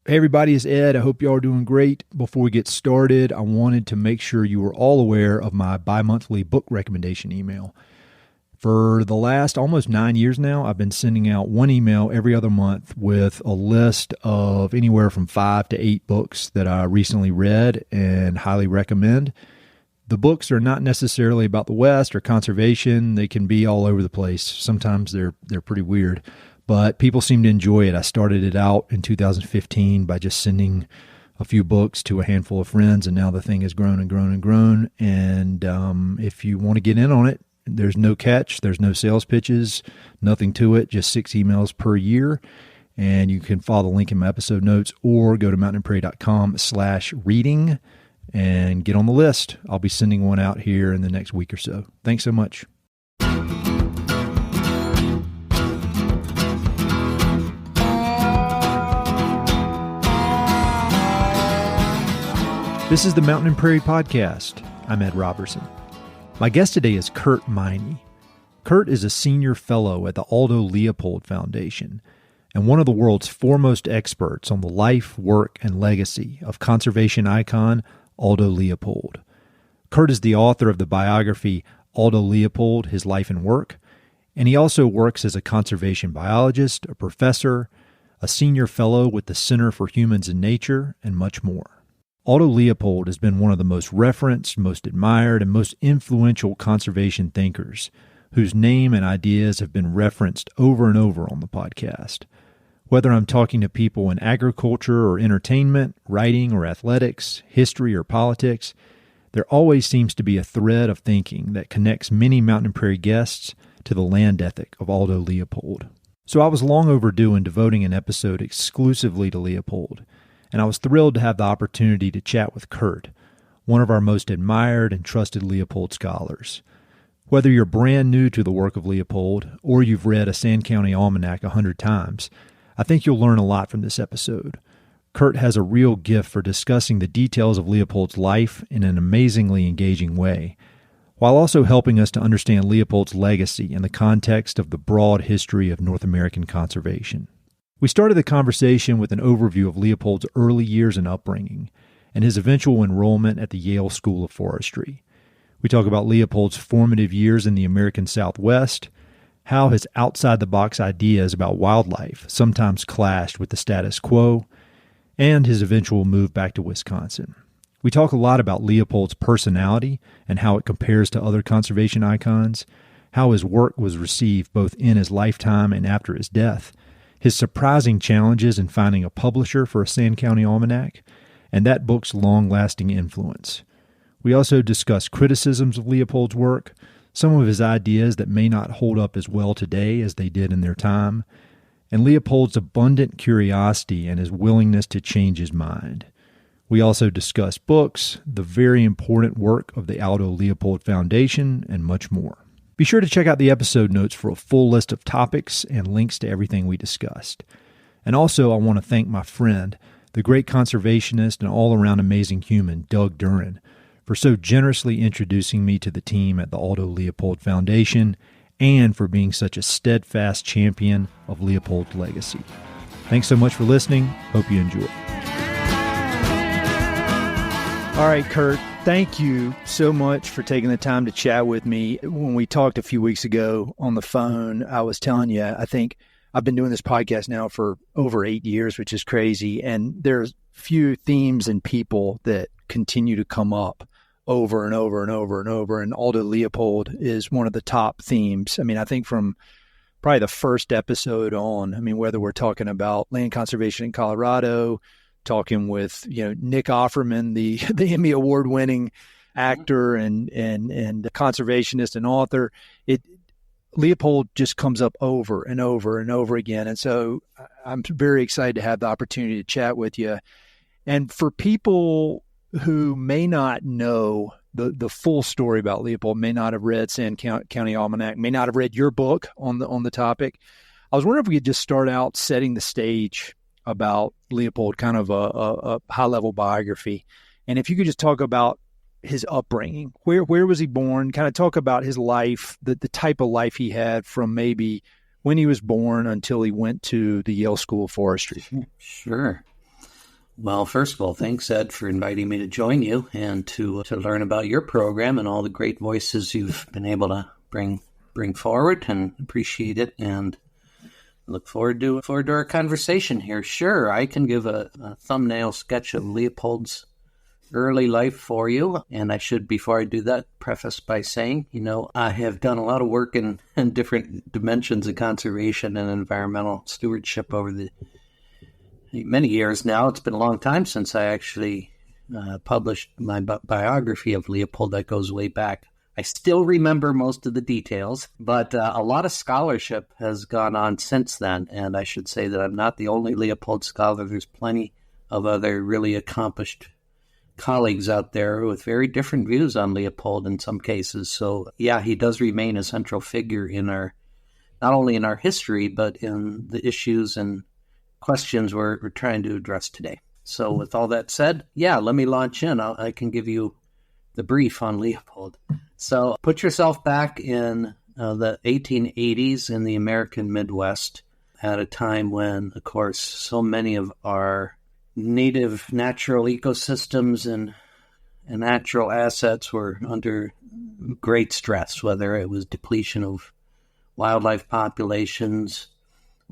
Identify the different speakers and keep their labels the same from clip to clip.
Speaker 1: Hey everybody, it's Ed. I hope you all are doing great. Before we get started, I wanted to make sure you were all aware of my bi-monthly book recommendation email. For the last almost 9 years now, I've been sending out one email every other month with a list of anywhere from 5 to 8 books that I recently read and highly recommend. The books are not necessarily about the West or conservation. They can be all over the place. Sometimes they're pretty weird. But people seem to enjoy it. I started it out in 2015 by just sending a few books to a handful of friends, and now the thing has grown and grown and grown. And if you want to get in on it, there's no catch. There's no sales pitches, nothing to it, just 6 emails per year. And you can follow the link in my episode notes or go to mountainandprairie.com/reading and get on the list. I'll be sending one out here in the next week or so. Thanks so much. This is the Mountain and Prairie podcast. I'm Ed Robertson. My guest today is Curt Meine. Curt is a senior fellow at the Aldo Leopold Foundation and one of the world's foremost experts on the life, work, and legacy of conservation icon Aldo Leopold. Curt is the author of the biography Aldo Leopold, His Life and Work, and he also works as a conservation biologist, a professor, a senior fellow with the Center for Humans and Nature, and much more. Aldo Leopold has been one of the most referenced, most admired, and most influential conservation thinkers, whose name and ideas have been referenced over and over on the podcast. Whether I'm talking to people in agriculture or entertainment, writing or athletics, history or politics, there always seems to be a thread of thinking that connects many Mountain and Prairie guests to the land ethic of Aldo Leopold. So I was long overdue in devoting an episode exclusively to Leopold, and I was thrilled to have the opportunity to chat with Curt, one of our most admired and trusted Leopold scholars. Whether you're brand new to the work of Leopold or you've read A Sand County Almanac 100 times, I think you'll learn a lot from this episode. Curt has a real gift for discussing the details of Leopold's life in an amazingly engaging way, while also helping us to understand Leopold's legacy in the context of the broad history of North American conservation. We started the conversation with an overview of Leopold's early years and upbringing and his eventual enrollment at the Yale School of Forestry. We talk about Leopold's formative years in the American Southwest, how his outside-the-box ideas about wildlife sometimes clashed with the status quo, and his eventual move back to Wisconsin. We talk a lot about Leopold's personality and how it compares to other conservation icons, how his work was received both in his lifetime and after his death, his surprising challenges in finding a publisher for A Sand County Almanac, and that book's long-lasting influence. We also discuss criticisms of Leopold's work, some of his ideas that may not hold up as well today as they did in their time, and Leopold's abundant curiosity and his willingness to change his mind. We also discuss books, the very important work of the Aldo Leopold Foundation, and much more. Be sure to check out the episode notes for a full list of topics and links to everything we discussed. And also, I want to thank my friend, the great conservationist and all-around amazing human, Doug Duran, for so generously introducing me to the team at the Aldo Leopold Foundation and for being such a steadfast champion of Leopold's legacy. Thanks so much for listening. Hope you enjoy. All right, Curt, thank you so much for taking the time to chat with me. When we talked a few weeks ago on the phone, I was telling you, I think I've been doing this podcast now for over 8 years, which is crazy. And there's few themes and people that continue to come up over and over and over and over. And Aldo Leopold is one of the top themes. I mean, I think from probably the first episode on, I mean, whether we're talking about land conservation in Colorado, talking with, Nick Offerman, the Emmy Award winning actor and conservationist and author, Leopold just comes up over and over and over again. And so I'm very excited to have the opportunity to chat with you. And for people who may not know the full story about Leopold, may not have read Sand County Almanac, may not have read your book on the topic, I was wondering if we could just start out setting the stage about Leopold, kind of a high-level biography. And if you could just talk about his upbringing, where was he born, kind of talk about his life, the type of life he had from maybe when he was born until he went to the Yale School of Forestry.
Speaker 2: Sure. Well, first of all, thanks, Ed, for inviting me to join you and to learn about your program and all the great voices you've been able to bring forward, and appreciate it. And look forward to our conversation here. Sure, I can give a thumbnail sketch of Leopold's early life for you. And I should, before I do that, preface by saying, I have done a lot of work in different dimensions of conservation and environmental stewardship over the many years now. It's been a long time since I actually published my biography of Leopold. That goes way back. I still remember most of the details, but a lot of scholarship has gone on since then. And I should say that I'm not the only Leopold scholar. There's plenty of other really accomplished colleagues out there with very different views on Leopold in some cases. So yeah, he does remain a central figure in not only in our history, but in the issues and questions we're trying to address today. So with all that said, let me launch in. I can give you the brief on Leopold. So put yourself back in the 1880s in the American Midwest, at a time when, of course, so many of our native natural ecosystems and natural assets were under great stress, whether it was depletion of wildlife populations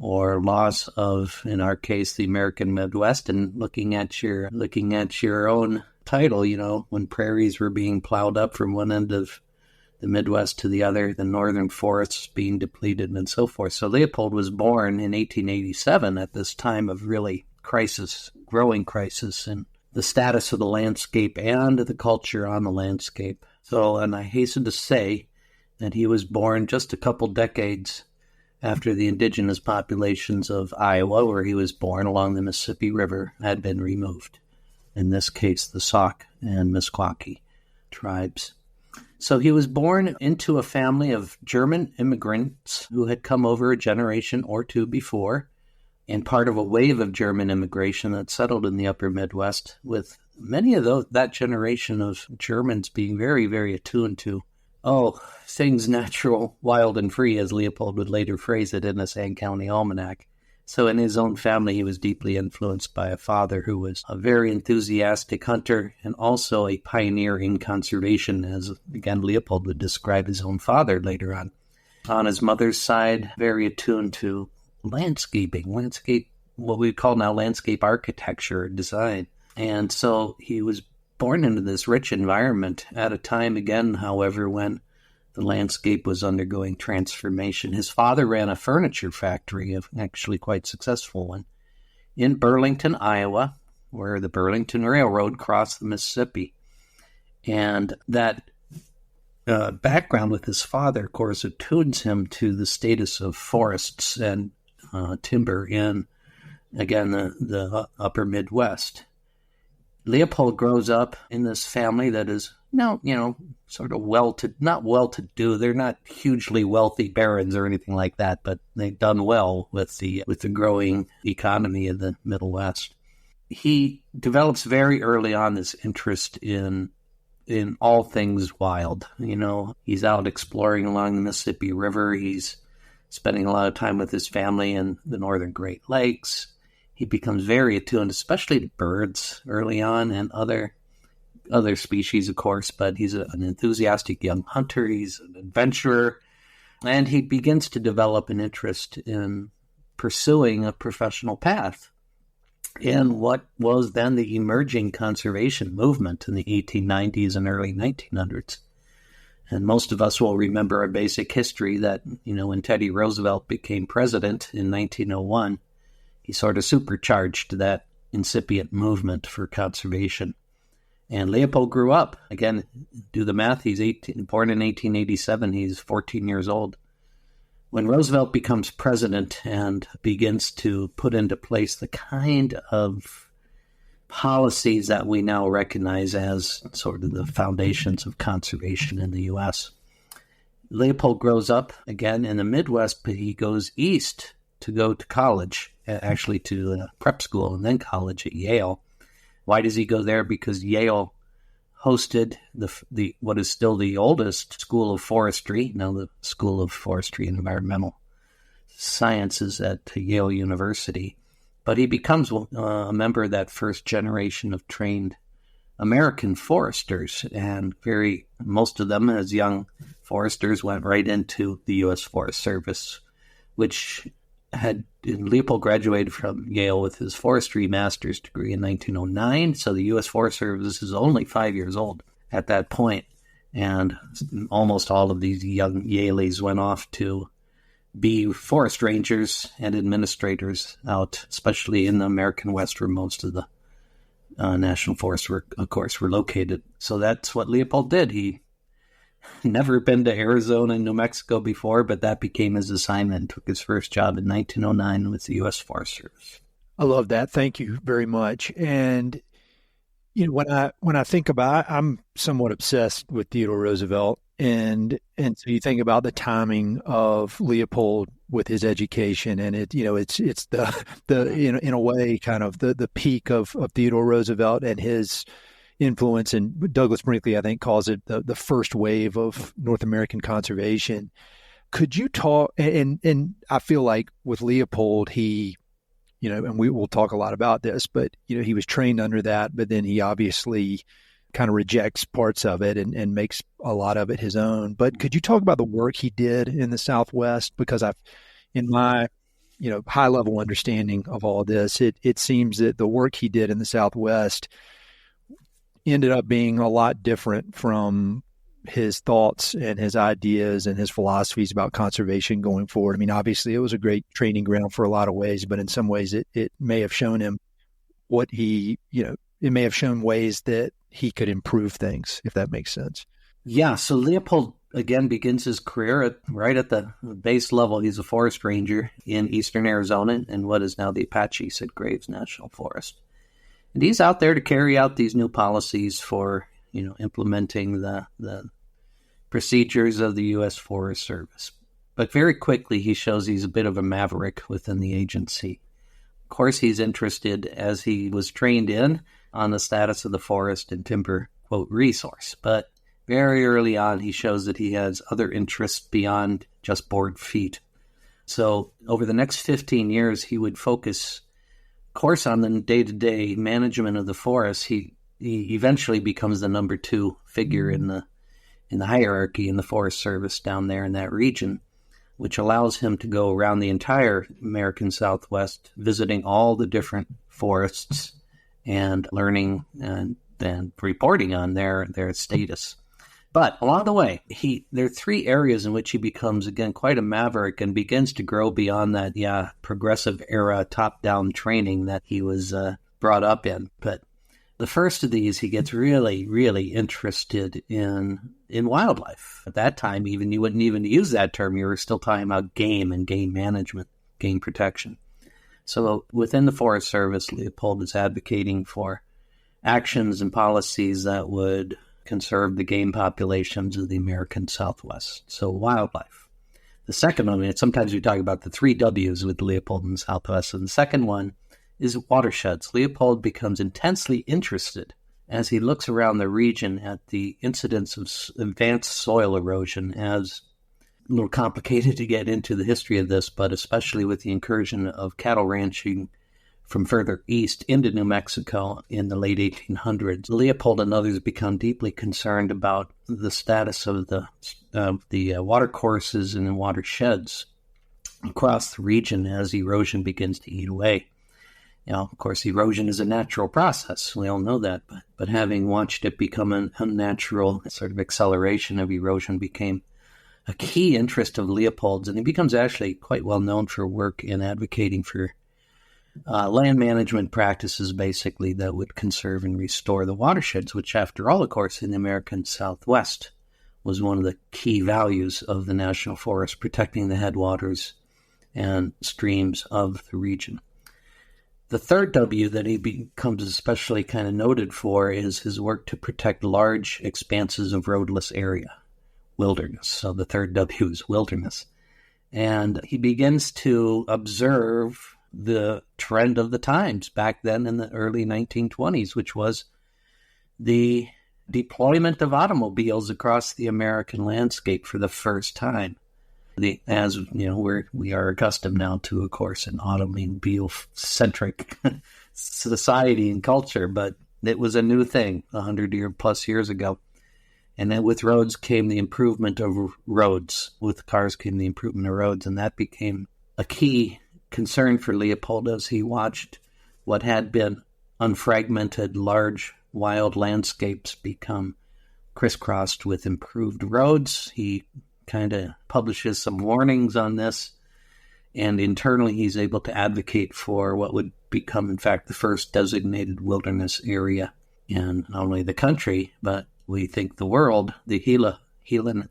Speaker 2: or loss of, in our case, the American Midwest. And looking at your own title, when prairies were being plowed up from one end of the Midwest to the other, the northern forests being depleted and so forth. So Leopold was born in 1887 at this time of really growing crisis in the status of the landscape and the culture on the landscape. So, and I hasten to say that he was born just a couple decades after the indigenous populations of Iowa, where he was born along the Mississippi River, had been removed. In this case, the Sauk and Meskwaki tribes. So he was born into a family of German immigrants who had come over a generation or two before, and part of a wave of German immigration that settled in the upper Midwest, with many of that generation of Germans being very, very attuned to things natural, wild, and free, as Leopold would later phrase it in A Sand County Almanac. So in his own family, he was deeply influenced by a father who was a very enthusiastic hunter and also a pioneer in conservation, as, again, Leopold would describe his own father later on. On his mother's side, very attuned to landscape, what we call now landscape architecture, design. And so he was born into this rich environment at a time, again, however, when the landscape was undergoing transformation. His father ran a furniture factory, actually quite successful one, in Burlington, Iowa, where the Burlington Railroad crossed the Mississippi. And that background with his father, of course, attunes him to the status of forests and timber in, again, the upper Midwest. Leopold grows up in this family that is now, sort of not well-to-do. They're not hugely wealthy barons or anything like that, but they've done well with the growing economy of the Middle West. He develops very early on this interest in all things wild. He's out exploring along the Mississippi River. He's spending a lot of time with his family in the northern Great Lakes. He becomes very attuned, especially to birds early on and other species, of course, but he's an enthusiastic young hunter. He's an adventurer, and he begins to develop an interest in pursuing a professional path in what was then the emerging conservation movement in the 1890s and early 1900s. And most of us will remember a basic history that, when Teddy Roosevelt became president in 1901, he sort of supercharged that incipient movement for conservation. And Leopold grew up. Again, do the math, he's born in 1887, he's 14 years old. When Roosevelt becomes president and begins to put into place the kind of policies that we now recognize as sort of the foundations of conservation in the U.S., Leopold grows up, again, in the Midwest, but he goes east to go to college, actually to prep school and then college at Yale. Why does he go there? Because Yale hosted the what is still the oldest school of forestry, now the School of Forestry and Environmental Sciences at Yale University. But he becomes a member of that first generation of trained American foresters, and most of them as young foresters went right into the U.S. Forest Service, which Leopold graduated from Yale with his forestry master's degree in 1909, so the U.S. Forest Service is only 5 years old at that point, and almost all of these young Yaleys went off to be forest rangers and administrators out, especially in the American West, where most of the national forests were located. So that's what Leopold did. He never been to Arizona and New Mexico before, but that became his assignment and took his first job in 1909 with the U.S. Forest Service.
Speaker 1: I love that. Thank you very much. And when I think about, I'm somewhat obsessed with Theodore Roosevelt, and so you think about the timing of Leopold with his education, and it's the in a way kind of the peak of Theodore Roosevelt and his influence, and Douglas Brinkley, I think, calls it the first wave of North American conservation. Could you talk? And I feel like with Leopold, he, and we will talk a lot about this, but he was trained under that, but then he obviously kind of rejects parts of it and makes a lot of it his own. But could you talk about the work he did in the Southwest? Because in my high level understanding of all this, it seems that the work he did in the Southwest ended up being a lot different from his thoughts and his ideas and his philosophies about conservation going forward. I mean, obviously it was a great training ground for a lot of ways, but in some ways it may have shown him it may have shown ways that he could improve things, if that makes sense.
Speaker 2: Yeah, so Leopold, again, begins his career right at the base level. He's a forest ranger in eastern Arizona in what is now the Apache Sid Graves National Forest. And he's out there to carry out these new policies for, implementing the procedures of the U.S. Forest Service. But very quickly, he shows he's a bit of a maverick within the agency. Of course, he's interested, as he was trained in, on the status of the forest and timber, quote, resource. But very early on, he shows that he has other interests beyond just board feet. So over the next 15 years, he would focus, of course, on the day-to-day management of the forest. He eventually becomes the number 2 figure in the hierarchy in the Forest Service down there in that region, which allows him to go around the entire American Southwest, visiting all the different forests and learning and then reporting on their status. But along the way, there are 3 areas in which he becomes, again, quite a maverick and begins to grow beyond that, progressive era top-down training that he was brought up in. But the first of these, he gets really, really interested in wildlife. At that time, even you wouldn't even use that term. You were still talking about game and game management, game protection. So within the Forest Service, Leopold is advocating for actions and policies that would conserve the game populations of the American Southwest. So wildlife. The second one, sometimes we talk about the 3 W's with Leopold in the Southwest. And the second one is watersheds. Leopold becomes intensely interested as he looks around the region at the incidence of advanced soil erosion. As a little complicated to get into the history of this, but especially with the incursion of cattle ranching from further east into New Mexico in the late 1800s, Leopold and others become deeply concerned about the status of the watercourses and the watersheds across the region as erosion begins to eat away. Of course, erosion is a natural process. We all know that, but having watched it become an unnatural sort of acceleration of erosion became a key interest of Leopold's, and he becomes actually quite well known for work in advocating for land management practices, basically, that would conserve and restore the watersheds, which, after all, of course, in the American Southwest was one of the key values of the National Forest, protecting the headwaters and streams of the region. The third W that he becomes especially kind of noted for is his work to protect large expanses of roadless area, wilderness. So the third W is wilderness. And he begins to observe the trend of the times back then in the early 1920s, which was the deployment of automobiles across the American landscape for the first time. As you know, we are accustomed now to, of course, an automobile-centric society and culture, but it was a new thing 100+ years ago. And then with roads came the improvement of roads. With cars came the improvement of roads, and that became a key concern for Leopold as he watched what had been unfragmented, large, wild landscapes become crisscrossed with improved roads. He kind of publishes some warnings on this, and internally he's able to advocate for what would become, in fact, the first designated wilderness area in not only the country, but we think the world, the Gila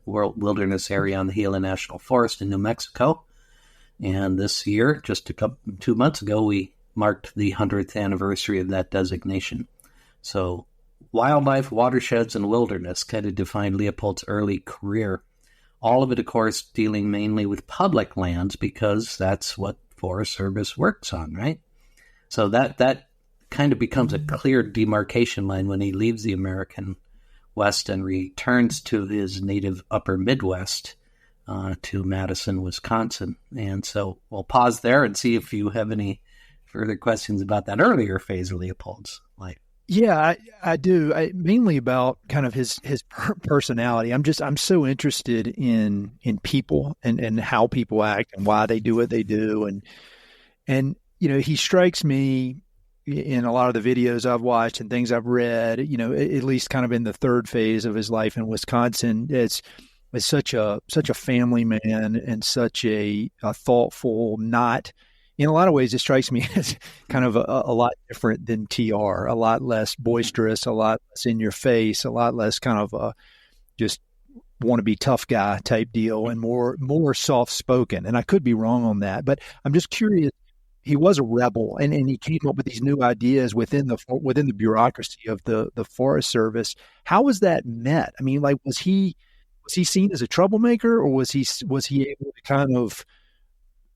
Speaker 2: World Wilderness Area on the Gila National Forest in New Mexico. And this year, just 2 months ago, we marked the 100th anniversary of that designation. So wildlife, watersheds, and wilderness kind of defined Leopold's early career. All of it, of course, dealing mainly with public lands because that's what Forest Service works on, right? So that kind of becomes a clear demarcation line when he leaves the American West and returns to his native upper Midwest, to Madison, Wisconsin. And so we'll pause there and see if you have any further questions about that earlier phase of Leopold's life.
Speaker 1: Yeah, I do. Mainly about kind of his personality. I'm so interested in people and how people act and why they do what they do. And you know, he strikes me in a lot of the videos I've watched and things I've read, you know, at least kind of in the third phase of his life in Wisconsin, it's such a family man and such a thoughtful, not in a lot of ways, it strikes me as kind of a lot different than TR, a lot less boisterous, a lot less in your face, a lot less kind of a just want to be tough guy type deal, and more soft spoken. And I could be wrong on that, but I'm just curious. He was a rebel, and he came up with these new ideas within the bureaucracy of the Forest Service. How was that met? I mean, like, was he seen as a troublemaker, or was he able to kind of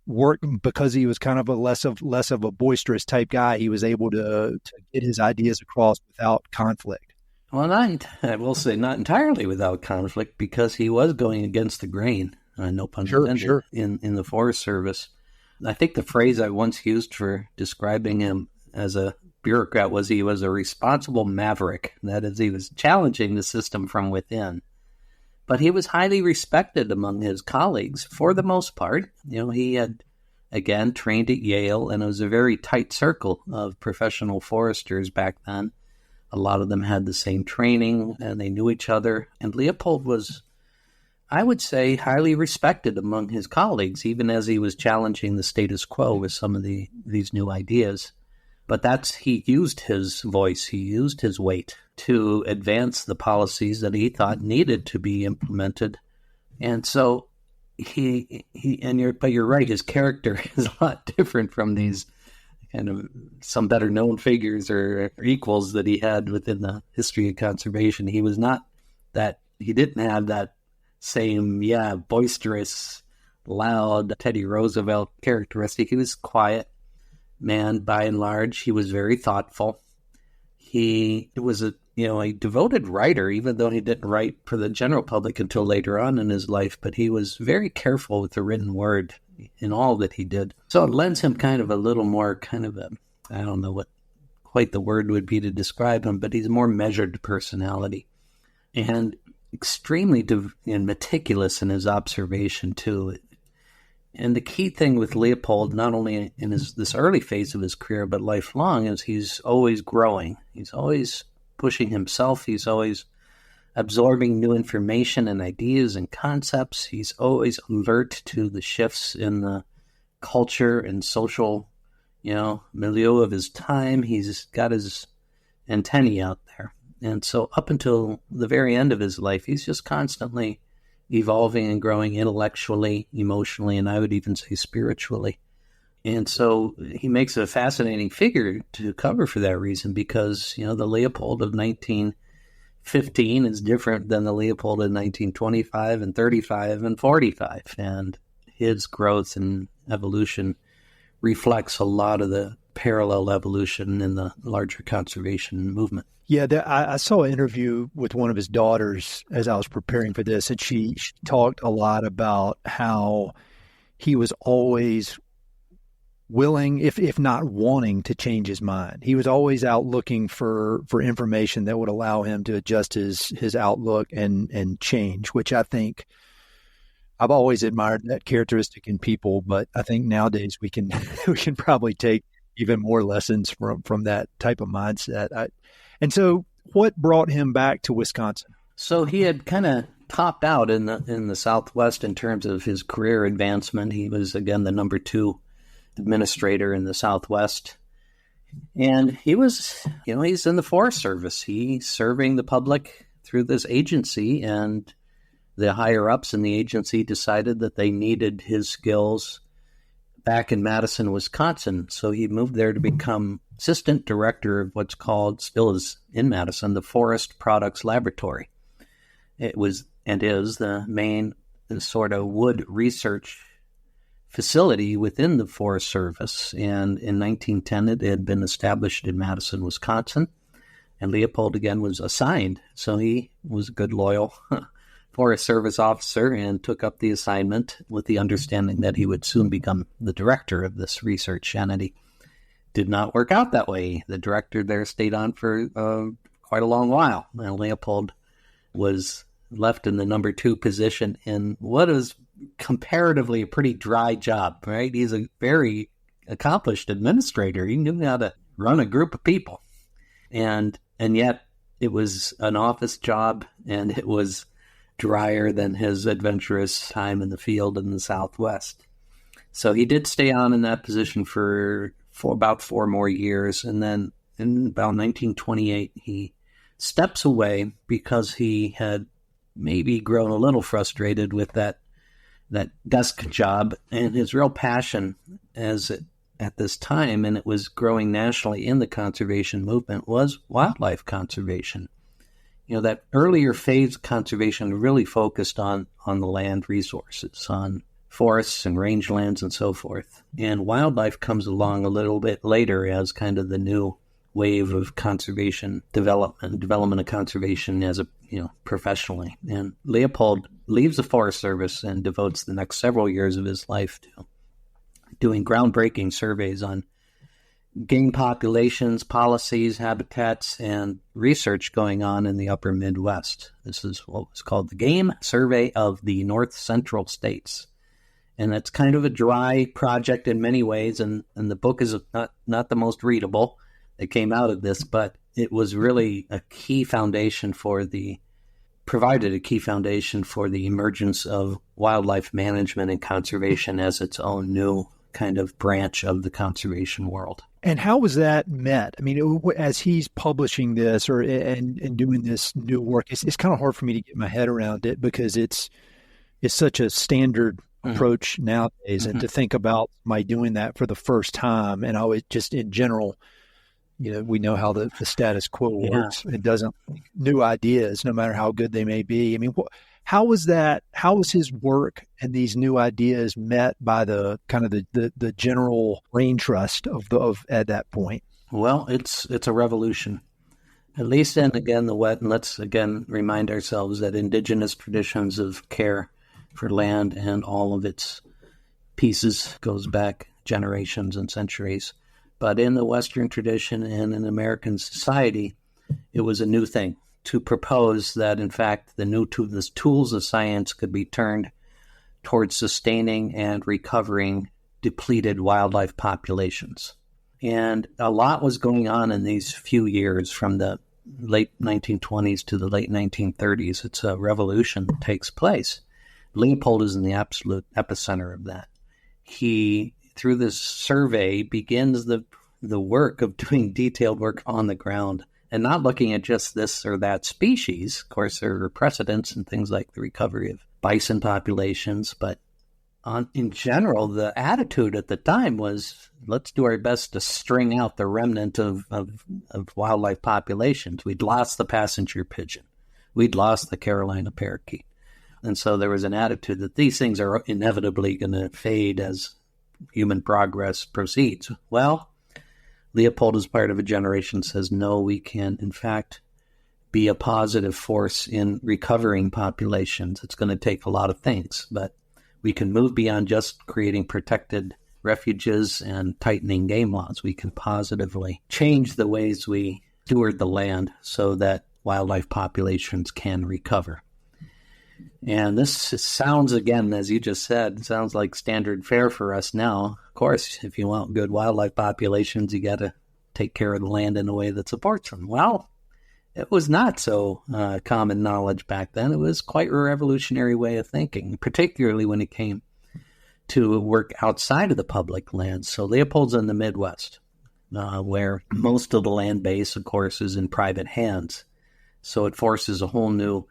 Speaker 1: work because he was kind of less of a boisterous type guy? He was able to get his ideas across without conflict.
Speaker 2: Well, I will say not entirely without conflict, because he was going against the grain. No pun intended. Sure. In the Forest Service. I think the phrase I once used for describing him as a bureaucrat was he was a responsible maverick. That is, he was challenging the system from within. But he was highly respected among his colleagues for the most part. You know, he had, again, trained at Yale, and it was a very tight circle of professional foresters back then. A lot of them had the same training, and they knew each other. And Leopold was, I would say, highly respected among his colleagues, even as he was challenging the status quo with some of these new ideas. But he used his voice, he used his weight to advance the policies that he thought needed to be implemented. And so but you're right, his character is a lot different from these kind of some better known figures or equals that he had within the history of conservation. He was not that, he didn't have that same, boisterous, loud Teddy Roosevelt characteristic. He was a quiet man by and large. He was very thoughtful. He was a devoted writer, even though he didn't write for the general public until later on in his life, but he was very careful with the written word in all that he did. So it lends him kind of a little more kind of I don't know what quite the word would be to describe him, but he's a more measured personality. And extremely and meticulous in his observation too. And the key thing with Leopold, not only in this early phase of his career, but lifelong, is he's always growing. He's always pushing himself. He's always absorbing new information and ideas and concepts. He's always alert to the shifts in the culture and social, milieu of his time. He's got his antennae out there. And so up until the very end of his life, he's just constantly evolving and growing intellectually, emotionally, and I would even say spiritually. And so he makes a fascinating figure to cover for that reason, because, the Leopold of 1915 is different than the Leopold of 1925 and 35 and 45. And his growth and evolution reflects a lot of the parallel evolution in the larger conservation movement.
Speaker 1: Yeah, I saw an interview with one of his daughters as I was preparing for this, and she talked a lot about how he was always willing, if not wanting, to change his mind. He was always out looking for information that would allow him to adjust his outlook and change, which I think I've always admired that characteristic in people, but I think nowadays we can probably take even more lessons from that type of mindset. And so what brought him back to Wisconsin?
Speaker 2: So he had kind of topped out in the Southwest in terms of his career advancement. He was, again, the number 2 administrator in the Southwest. And he was, he's in the Forest Service. He's serving the public through this agency, and the higher-ups in the agency decided that they needed his skills back in Madison, Wisconsin. So he moved there to become assistant director of what's called, still is in Madison, the Forest Products Laboratory. It was and is the main sort of wood research facility within the Forest Service. And in 1910, it had been established in Madison, Wisconsin. And Leopold, again, was assigned. So he was a good, loyal Forest Service officer and took up the assignment with the understanding that he would soon become the director of this research entity. Did not work out that way. The director there stayed on for quite a long while. And Leopold was left in the number 2 position in what is comparatively a pretty dry job, right? He's a very accomplished administrator. He knew how to run a group of people. And yet it was an office job, and it was drier than his adventurous time in the field in the Southwest. So he did stay on in that position for about 4 more years. And then in about 1928, he steps away because he had maybe grown a little frustrated with that desk job, and his real passion at this time, and it was growing nationally in the conservation movement, was wildlife conservation. That earlier phase of conservation really focused on the land resources, on forests and rangelands and so forth. And wildlife comes along a little bit later as kind of the new wave of conservation development of conservation as professionally. And Leopold leaves the Forest Service and devotes the next several years of his life to doing groundbreaking surveys on game populations, policies, habitats, and research going on in the upper Midwest. This is what was called the Game Survey of the North Central States. And it's kind of a dry project in many ways, and the book is not the most readable that came out of this, but it was really provided a key foundation for the emergence of wildlife management and conservation as its own new kind of branch of the conservation world.
Speaker 1: And how was that met? I mean, as he's publishing this and doing this new work, it's kind of hard for me to get my head around it because it's such a standard approach nowadays. And to think about somebody doing that for the first time, and I would just in general, we know how the status quo works. It doesn't new ideas, no matter how good they may be. I mean, how was that? How was his work and these new ideas met by the kind of the general brain trust of at that point?
Speaker 2: Well, it's a revolution, at least. And again, and let's again remind ourselves that indigenous traditions of care for land and all of its pieces goes back generations and centuries. But in the Western tradition and in American society, it was a new thing to propose that, in fact, the tools of science could be turned towards sustaining and recovering depleted wildlife populations. And a lot was going on in these few years from the late 1920s to the late 1930s. It's a revolution that takes place. Leopold is in the absolute epicenter of that. He, through this survey, begins the work of doing detailed work on the ground and not looking at just this or that species. Of course, there are precedents and things like the recovery of bison populations, but in general, the attitude at the time was, let's do our best to string out the remnant of wildlife populations. We'd lost the passenger pigeon. We'd lost the Carolina parakeet. And so there was an attitude that these things are inevitably going to fade as human progress proceeds. Well, Leopold, as part of a generation, says, no, we can, in fact, be a positive force in recovering populations. It's going to take a lot of things, but we can move beyond just creating protected refuges and tightening game laws. We can positively change the ways we steward the land so that wildlife populations can recover. And this sounds, again, as you just said, sounds like standard fare for us now. Of course, if you want good wildlife populations, you got to take care of the land in a way that supports them. Well, it was not so common knowledge back then. It was quite a revolutionary way of thinking, particularly when it came to work outside of the public lands. So Leopold's in the Midwest, where most of the land base, of course, is in private hands. So it forces a whole new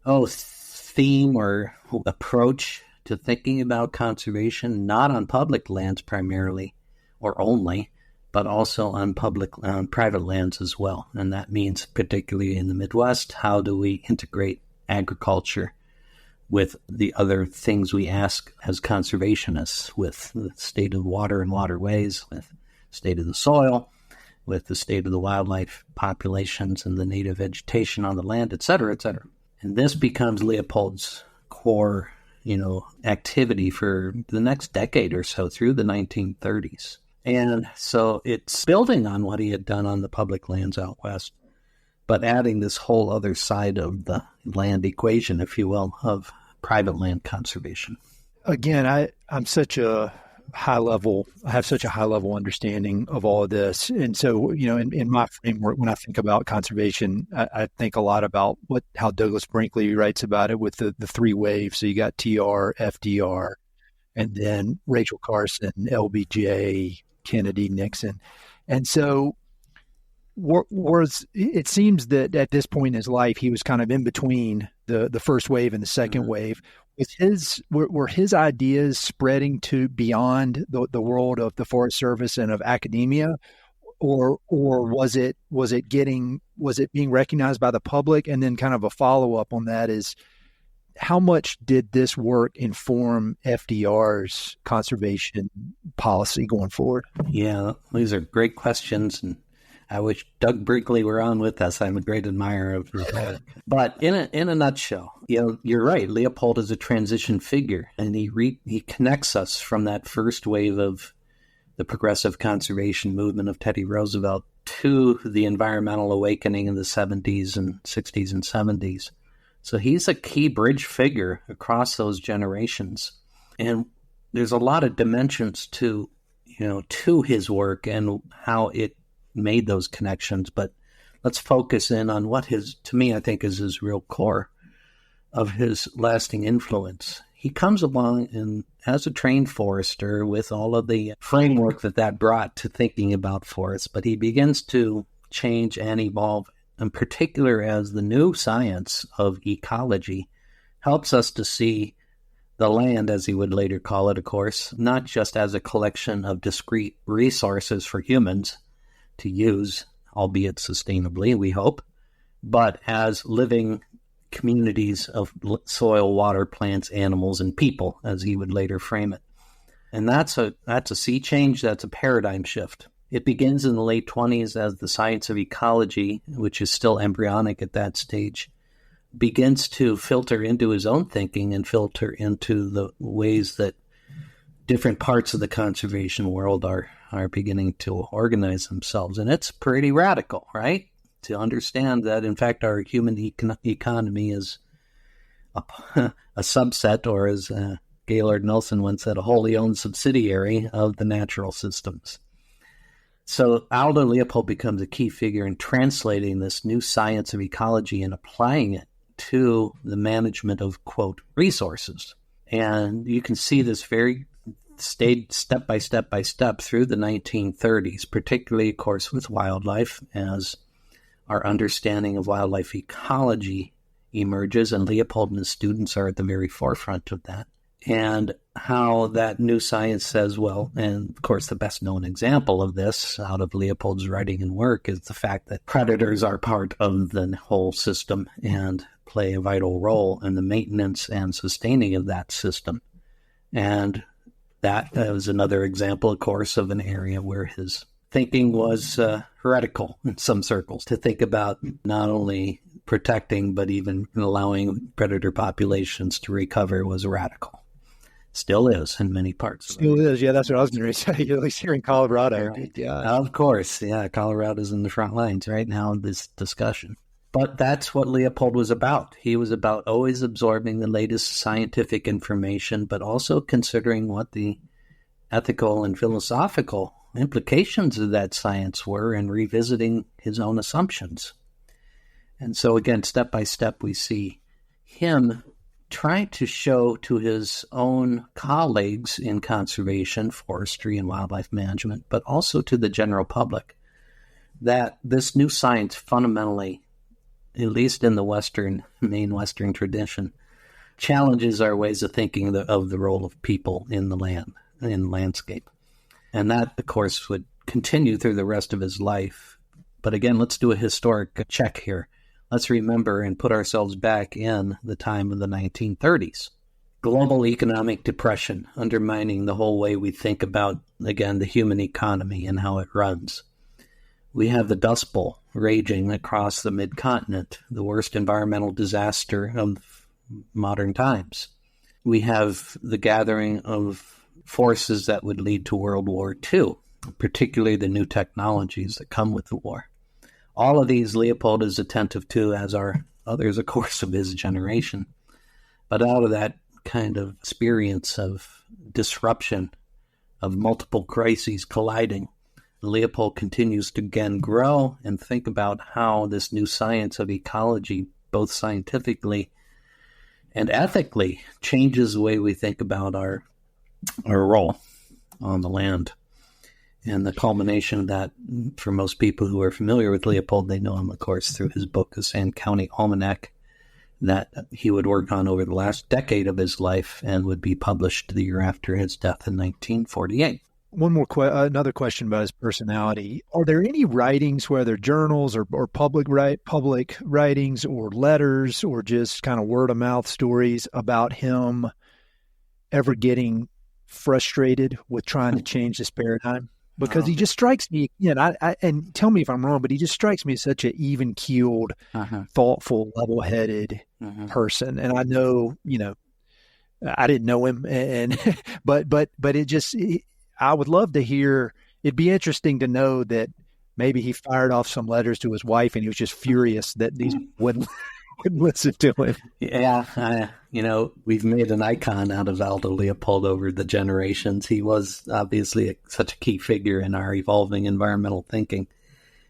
Speaker 2: theme or approach to thinking about conservation, not on public lands primarily or only, but also on private lands as well. And that means, particularly in the Midwest, how do we integrate agriculture with the other things we ask as conservationists, with the state of water and waterways, with the state of the soil, with the state of the wildlife populations and the native vegetation on the land, et cetera, et cetera. And this becomes Leopold's core, activity for the next decade or so through the 1930s. And so it's building on what he had done on the public lands out west, but adding this whole other side of the land equation, if you will, of private land conservation.
Speaker 1: Again, I have such a high level understanding of all of this. And so, in my framework, when I think about conservation, I think a lot about how Douglas Brinkley writes about it with the three waves. So you got TR, FDR, and then Rachel Carson, LBJ, Kennedy, Nixon. And so it seems that at this point in his life, he was kind of in between the first wave and the second wave. Were his ideas spreading to beyond the world of the Forest Service and of academia, or was it being recognized by the public? And then kind of a follow up on that is, how much did this work inform FDR's conservation policy going forward?
Speaker 2: Yeah, these are great questions, and I wish Doug Brinkley were on with us. I'm a great admirer of his work. But in a nutshell, you're right. Leopold is a transition figure, and he connects us from that first wave of the progressive conservation movement of Teddy Roosevelt to the environmental awakening in the 70s and 60s and 70s. So he's a key bridge figure across those generations. And there's a lot of dimensions to his work and how it made those connections. But let's focus in on what to me, I think is his real core of his lasting influence. He comes along and as a trained forester with all of the framework that brought to thinking about forests, but he begins to change and evolve, in particular as the new science of ecology helps us to see the land, as he would later call it, of course, not just as a collection of discrete resources for humans to use, albeit sustainably, we hope, but as living communities of soil, water, plants, animals, and people, as he would later frame it. And that's a sea change, that's a paradigm shift. It begins in the late 20s as the science of ecology, which is still embryonic at that stage, begins to filter into his own thinking and filter into the ways that different parts of the conservation world are beginning to organize themselves. And it's pretty radical, right? To understand that, in fact, our human economy is a subset, or as Gaylord Nelson once said, a wholly owned subsidiary of the natural systems. So Aldo Leopold becomes a key figure in translating this new science of ecology and applying it to the management of, quote, resources. And you can see this very step by step through the 1930s, particularly, of course, with wildlife, as our understanding of wildlife ecology emerges, and Leopold and his students are at the very forefront of that. And how that new science says, well, and of course the best known example of this out of Leopold's writing and work is the fact that predators are part of the whole system and play a vital role in the maintenance and sustaining of that system. And that was another example, of course, of an area where his thinking was heretical in some circles. To think about not only protecting, but even allowing predator populations to recover was radical. Still is in many parts.
Speaker 1: Still is, yeah, that's what I was going to say, at least here in Colorado.
Speaker 2: Right. Yeah. Of course, yeah, Colorado's in the front lines right now in this discussion. But that's what Leopold was about. He was about always absorbing the latest scientific information, but also considering what the ethical and philosophical implications of that science were and revisiting his own assumptions. And so again, step by step, we see him trying to show to his own colleagues in conservation, forestry, and wildlife management, but also to the general public, that this new science fundamentally, at least in the main Western tradition, challenges our ways of thinking of the role of people in the landscape. And that, of course, would continue through the rest of his life. But again, let's do a historic check here. Let's remember and put ourselves back in the time of the 1930s. Global economic depression undermining the whole way we think about, again, the human economy and how it runs. We have the Dust Bowl raging across the mid-continent, the worst environmental disaster of modern times. We have the gathering of forces that would lead to World War II, particularly the new technologies that come with the war. All of these Leopold is attentive to, as are others, of course, of his generation. But out of that kind of experience of disruption, of multiple crises colliding, Leopold continues to again grow and think about how this new science of ecology, both scientifically and ethically, changes the way we think about our role on the land. And the culmination of that, for most people who are familiar with Leopold, they know him, of course, through his book, A Sand County Almanac, that he would work on over the last decade of his life and would be published the year after his death in 1948.
Speaker 1: One more another question about his personality. Are there any writings, whether journals or public writings or letters or just kind of word of mouth stories about him ever getting frustrated with trying to change this paradigm? Because he just strikes me, and tell me if I'm wrong, but he just strikes me as such an even-keeled, thoughtful, level-headed person. And I know, I didn't know him, but it just, I would love to hear. It'd be interesting to know that maybe he fired off some letters to his wife, and he was just furious that these wouldn't listen to him.
Speaker 2: Yeah, we've made an icon out of Aldo Leopold over the generations. He was obviously such a key figure in our evolving environmental thinking.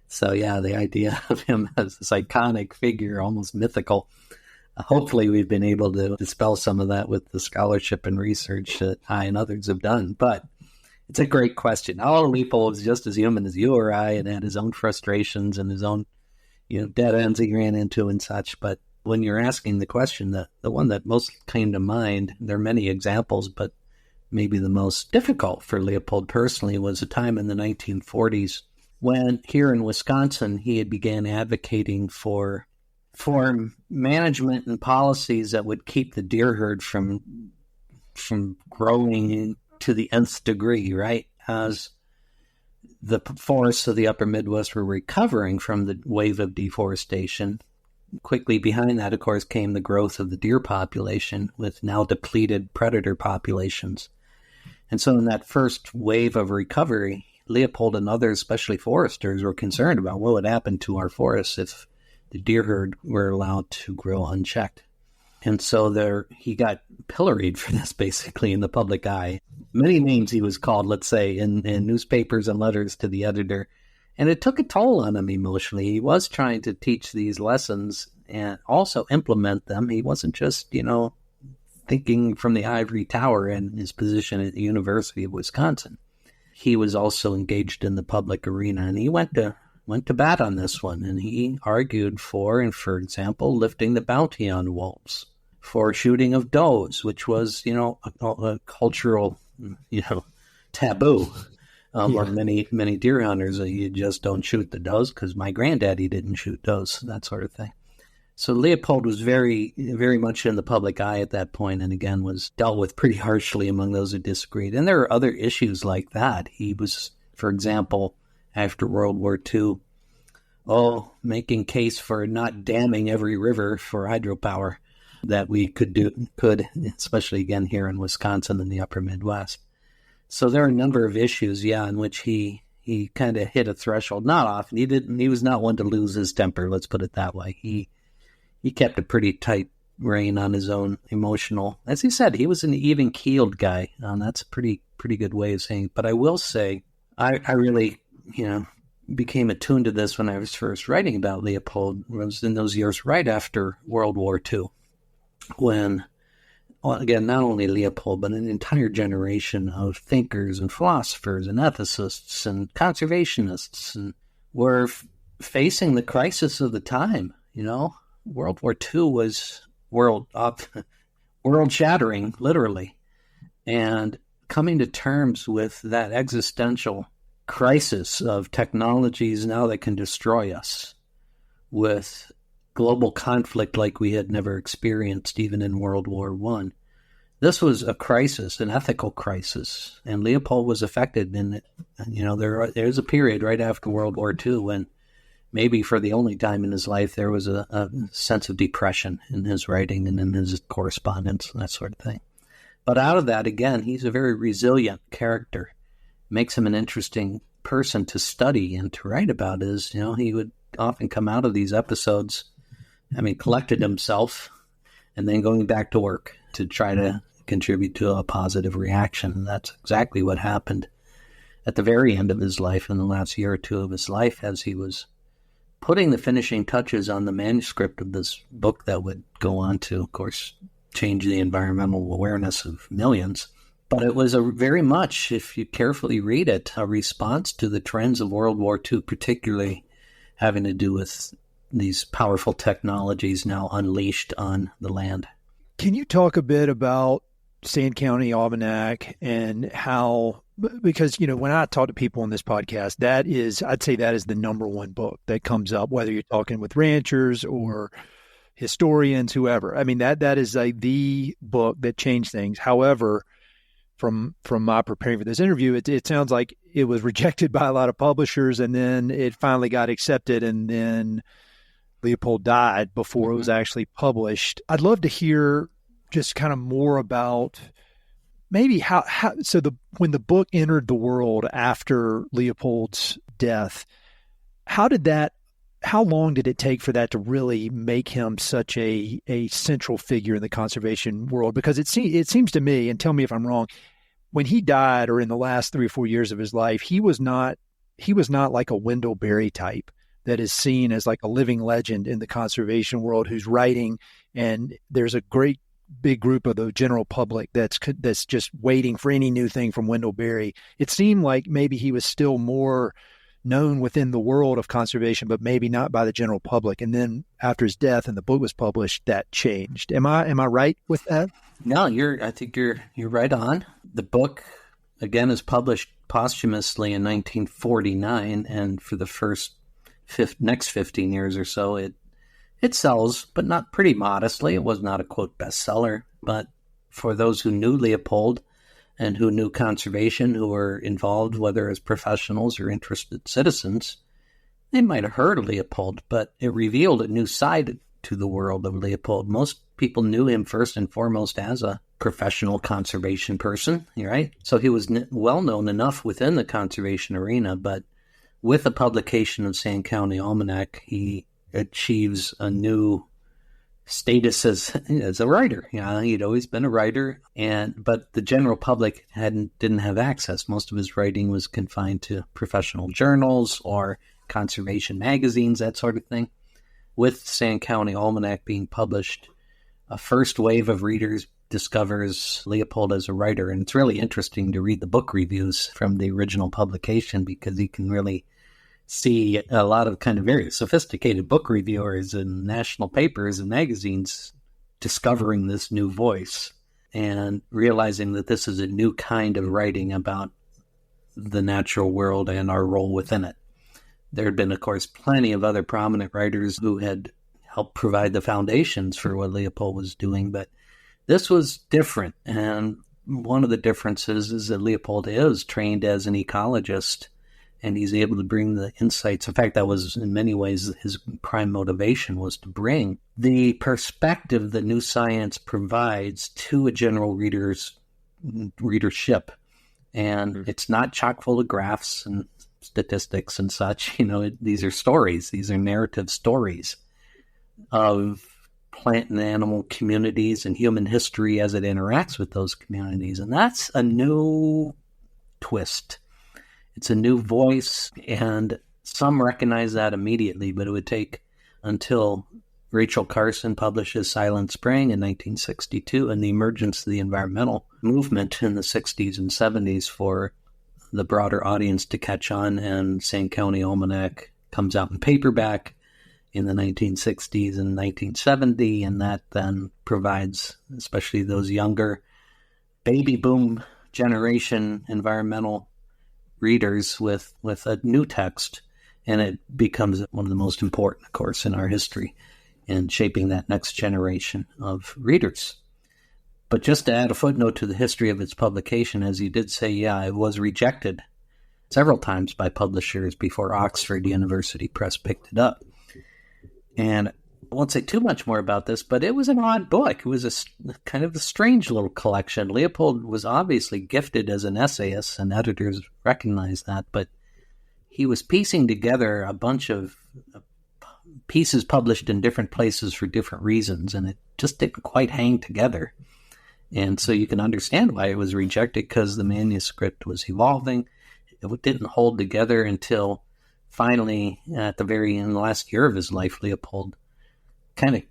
Speaker 2: So yeah, the idea of him as this iconic figure, almost mythical. Hopefully we've been able to dispel some of that with the scholarship and research that I and others have done. But it's a great question. Aldo Leopold was just as human as you or I and had his own frustrations and his own dead ends he ran into and such. But when you're asking the question, the one that most came to mind, there are many examples, but maybe the most difficult for Leopold personally was a time in the 1940s when here in Wisconsin, he had began advocating for management and policies that would keep the deer herd from growing to the nth degree, right? As the forests of the upper Midwest were recovering from the wave of deforestation. Quickly behind that, of course, came the growth of the deer population with now depleted predator populations. And so in that first wave of recovery, Leopold and others, especially foresters, were concerned about what would happen to our forests if the deer herd were allowed to grow unchecked. And so he got pilloried for this, basically, in the public eye. Many names he was called, let's say, in newspapers and letters to the editor. And it took a toll on him emotionally. He was trying to teach these lessons and also implement them. He wasn't just, thinking from the ivory tower in his position at the University of Wisconsin. He was also engaged in the public arena, and he went to bat on this one. And he argued for example, lifting the bounty on wolves, for shooting of does, which was, a cultural, taboo. Or many deer hunters, you just don't shoot the does because my granddaddy didn't shoot does, that sort of thing. So Leopold was very, very much in the public eye at that point, and again was dealt with pretty harshly among those who disagreed. And there are other issues like that. He was, for example, after World War II, making case for not damming every river for hydropower that we could, especially again here in Wisconsin and the upper Midwest. So there are a number of issues, in which he kind of hit a threshold. Not often. He was not one to lose his temper, let's put it that way. He kept a pretty tight rein on his own emotional. As he said, he was an even-keeled guy. That's a pretty good way of saying it. But I will say, I really, became attuned to this when I was first writing about Leopold. It was in those years right after World War II, when, again, not only Leopold, but an entire generation of thinkers and philosophers and ethicists and conservationists were facing the crisis of the time. World War II was world-shattering, literally, and coming to terms with that existential crisis of technologies now that can destroy us, with global conflict like we had never experienced even in World War I. This was a crisis, an ethical crisis, and Leopold was affected in it. There's a period right after World War II when maybe for the only time in his life there was a sense of depression in his writing and in his correspondence and that sort of thing. But out of that, again, he's a very resilient character. Makes him an interesting person to study and to write about. He would often come out of these episodes, collected himself, and then going back to work to try to contribute to a positive reaction. And that's exactly what happened at the very end of his life, in the last year or two of his life, as he was putting the finishing touches on the manuscript of this book that would go on to, of course, change the environmental awareness of millions. But it was very much, if you carefully read it, a response to the trends of World War II, particularly having to do with these powerful technologies now unleashed on the land.
Speaker 1: Can you talk a bit about Sand County Almanac and how, because, when I talk to people on this podcast, I'd say that is the number one book that comes up, whether you're talking with ranchers or historians, whoever. That is the book that changed things. However, from my preparing for this interview, it sounds like it was rejected by a lot of publishers, and then it finally got accepted, and then Leopold died before it was actually published. I'd love to hear just kind of more about maybe when the book entered the world after Leopold's death, how long did it take for that to really make him such a central figure in the conservation world? Because it seems to me, and tell me if I'm wrong, when he died, or in the last 3 or 4 years of his life, he was not like a Wendell Berry type that is seen as like a living legend in the conservation world who's writing, and there's a great big group of the general public that's just waiting for any new thing from Wendell Berry. It seemed like maybe he was still more known within the world of conservation, but maybe not by the general public. And then after his death and the book was published, that changed. Am I right with that?
Speaker 2: No, I think you're right on. The book, again, is published posthumously in 1949, and for the next 15 years or so, it sells, but not pretty modestly. It was not a, quote, bestseller, but for those who knew Leopold and who knew conservation, who were involved, whether as professionals or interested citizens, they might have heard of Leopold, but it revealed a new side to the world of Leopold. Most people knew him first and foremost as a professional conservation person, right? So he was well known enough within the conservation arena, but with the publication of Sand County Almanac, he achieves a new status as a writer. He'd always been a writer, but the general public didn't have access. Most of his writing was confined to professional journals or conservation magazines, that sort of thing. With Sand County Almanac being published, a first wave of readers discovers Leopold as a writer, and it's really interesting to read the book reviews from the original publication, because you can really see a lot of kind of very sophisticated book reviewers in national papers and magazines discovering this new voice and realizing that this is a new kind of writing about the natural world and our role within it. There had been, of course, plenty of other prominent writers who had helped provide the foundations for what Leopold was doing, but this was different. And one of the differences is that Leopold is trained as an ecologist and he's able to bring the insights. In fact, that was in many ways his prime motivation, was to bring the perspective that new science provides to a general readership. And it's not chock full of graphs and statistics and such. These are stories. These are narrative stories of plant and animal communities and human history as it interacts with those communities. And that's a new twist. It's a new voice, and some recognize that immediately, but it would take until Rachel Carson publishes Silent Spring in 1962 and the emergence of the environmental movement in the 60s and 70s for the broader audience to catch on, and Sand County Almanac comes out in paperback in the 1960s and 1970, and that then provides, especially those younger baby boom generation environmental readers with a new text, and it becomes one of the most important, of course, in our history in shaping that next generation of readers. But just to add a footnote to the history of its publication, as you did say, it was rejected several times by publishers before Oxford University Press picked it up. And I won't say too much more about this, but it was an odd book. It was a kind of a strange little collection. Leopold was obviously gifted as an essayist, and editors recognized that, but he was piecing together a bunch of pieces published in different places for different reasons, and it just didn't quite hang together. And so you can understand why it was rejected, because the manuscript was evolving. It didn't hold together until finally, at the very end, the last year of his life, Leopold kind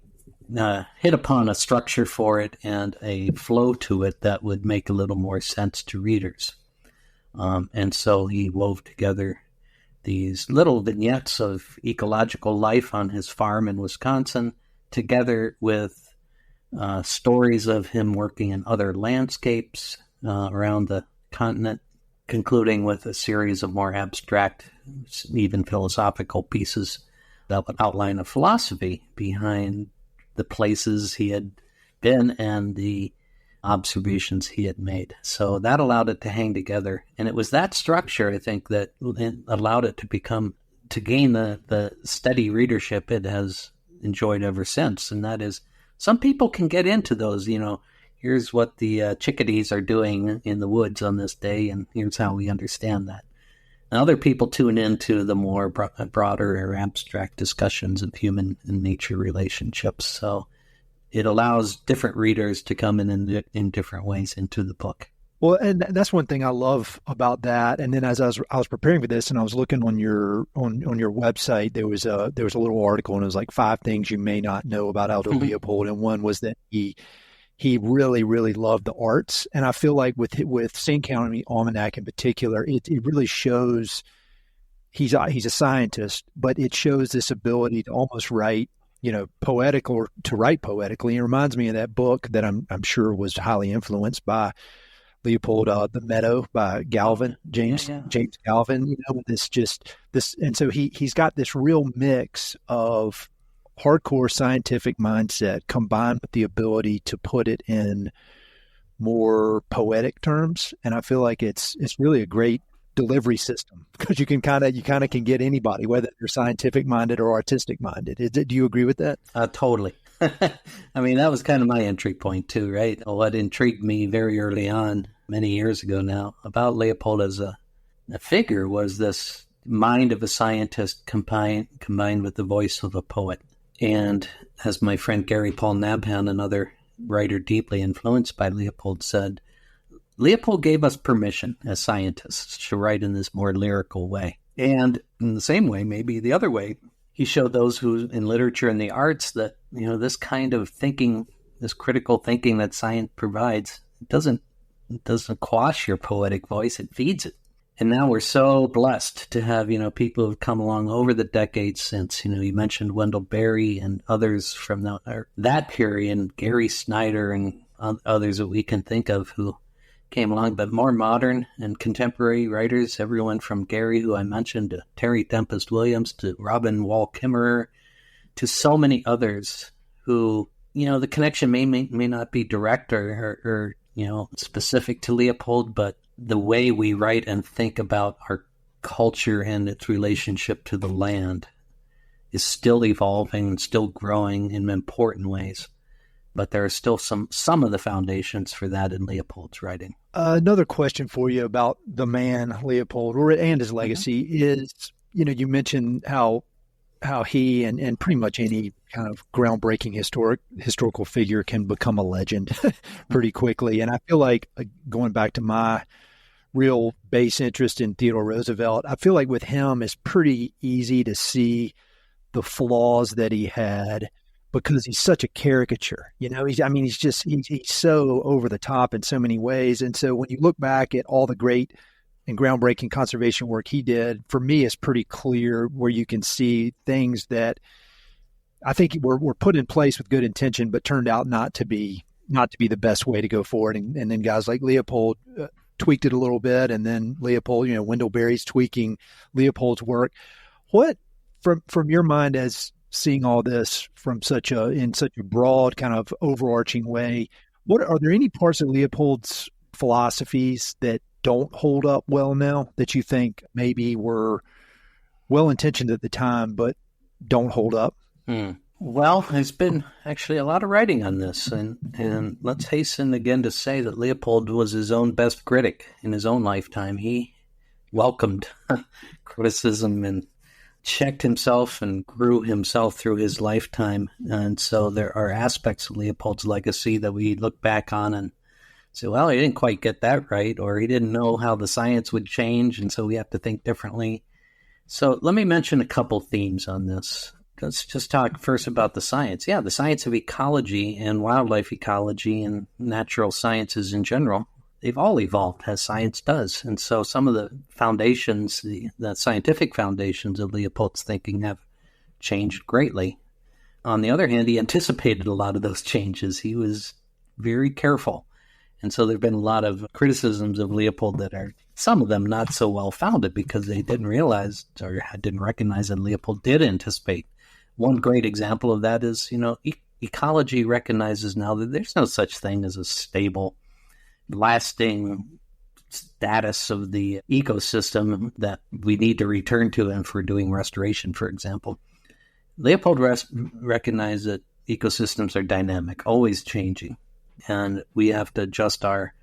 Speaker 2: of hit upon a structure for it and a flow to it that would make a little more sense to readers. And so he wove together these little vignettes of ecological life on his farm in Wisconsin, together with stories of him working in other landscapes around the continent, concluding with a series of more abstract, even philosophical pieces that would outline a philosophy behind the places he had been and the observations he had made. So that allowed it to hang together. And it was that structure, I think, that allowed it to gain the steady readership it has enjoyed ever since. And that is, some people can get into those, here's what the chickadees are doing in the woods on this day, and here's how we understand that. And other people tune into the more broader or abstract discussions of human and nature relationships. So it allows different readers to come in different ways into the book.
Speaker 1: Well, and that's one thing I love about that. And then as I was preparing for this, and I was looking on your website, there was a little article, and it was like 5 things you may not know about Aldo Leopold, and one was that he really, really loved the arts. And I feel like with Sand County Almanac in particular, it really shows he's a scientist, but it shows this ability to almost write, poetic, or to write poetically. It reminds me of that book that I'm sure was highly influenced by Leopold, The Meadow by Galvin, James Galvin. This, and so he's got this real mix of hardcore scientific mindset combined with the ability to put it in more poetic terms. And I feel like it's really a great delivery system, because you kind of can get anybody, whether they're scientific minded or artistic minded. Do you agree with that?
Speaker 2: Totally. I mean, that was kind of my entry point too, right? What intrigued me very early on, many years ago now, about Leopold as a figure was this mind of a scientist combined with the voice of a poet. And as my friend Gary Paul Nabhan, another writer deeply influenced by Leopold, said, Leopold gave us permission as scientists to write in this more lyrical way. And in the same way, maybe the other way, he showed those who in literature and the arts that, this kind of thinking, this critical thinking that science provides, it doesn't quash your poetic voice, it feeds it. And now we're so blessed to have, people who've come along over the decades since, you mentioned Wendell Berry and others from that period, Gary Snyder and others that we can think of who came along, but more modern and contemporary writers, everyone from Gary, who I mentioned, to Terry Tempest Williams, to Robin Wall Kimmerer, to so many others who, the connection may not be direct or specific to Leopold, but the way we write and think about our culture and its relationship to the land is still evolving and still growing in important ways. But there are still some of the foundations for that in Leopold's writing.
Speaker 1: Another question for you about the man, Leopold, and his legacy is, you mentioned how he and pretty much any kind of groundbreaking historical figure can become a legend pretty quickly. And I feel like, going back to my real base interest in Theodore Roosevelt, I feel like with him it's pretty easy to see the flaws that he had because he's such a caricature. He's so over the top in so many ways. And so when you look back at all the great and groundbreaking conservation work he did, for me, it's pretty clear where you can see things that I think were put in place with good intention, but turned out not to be the best way to go forward. And then guys like Leopold tweaked it a little bit, and then Leopold, Wendell Berry's tweaking Leopold's work. What, from your mind, as seeing all this from in such a broad kind of overarching way, are there any parts of Leopold's philosophies that don't hold up well now, that you think maybe were well intentioned at the time but don't hold up?
Speaker 2: Well, there's been actually a lot of writing on this, and let's hasten again to say that Leopold was his own best critic in his own lifetime. He welcomed criticism and checked himself and grew himself through his lifetime. And so there are aspects of Leopold's legacy that we look back on and say, well, he didn't quite get that right, or he didn't know how the science would change, and so we have to think differently. So let me mention a couple themes on this. Let's just talk first about the science. Yeah, the science of ecology and wildlife ecology and natural sciences in general, they've all evolved as science does. And so some of the foundations, the scientific foundations of Leopold's thinking have changed greatly. On the other hand, he anticipated a lot of those changes. He was very careful. And so there have been a lot of criticisms of Leopold that are, some of them not so well founded, because they didn't realize or didn't recognize that Leopold did anticipate. One great example of that is, ecology recognizes now that there's no such thing as a stable, lasting status of the ecosystem that we need to return to, and for doing restoration, for example. Leopold recognized that ecosystems are dynamic, always changing, and we have to adjust our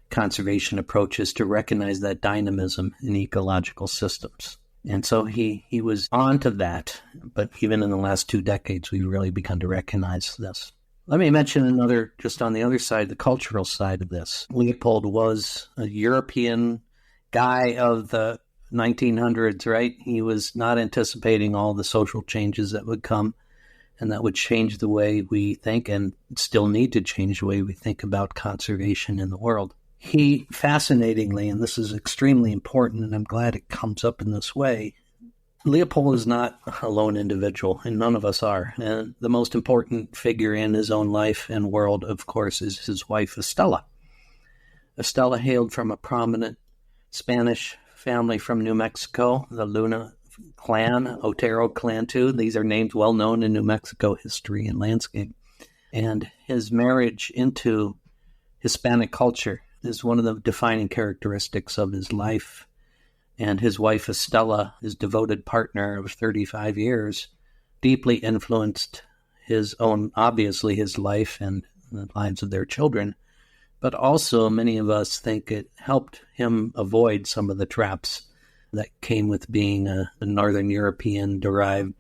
Speaker 2: conservation approaches to recognize that dynamism in ecological systems. And so he was on to that, but even in the last 2 decades, we've really begun to recognize this. Let me mention another, just on the other side, the cultural side of this. Leopold was a European guy of the 1900s, right? He was not anticipating all the social changes that would come and that would change the way we think, and still need to change the way we think about conservation in the world. He, fascinatingly, and this is extremely important, and I'm glad it comes up in this way, Leopold is not a lone individual, and none of us are. And the most important figure in his own life and world, of course, is his wife, Estella. Estella hailed from a prominent Spanish family from New Mexico, the Luna clan, Otero clan too. These are names well known in New Mexico history and landscape. And his marriage into Hispanic culture is one of the defining characteristics of his life. And his wife, Estella, his devoted partner of 35 years, deeply influenced his own, obviously, his life and the lives of their children. But also, many of us think it helped him avoid some of the traps that came with being a Northern European-derived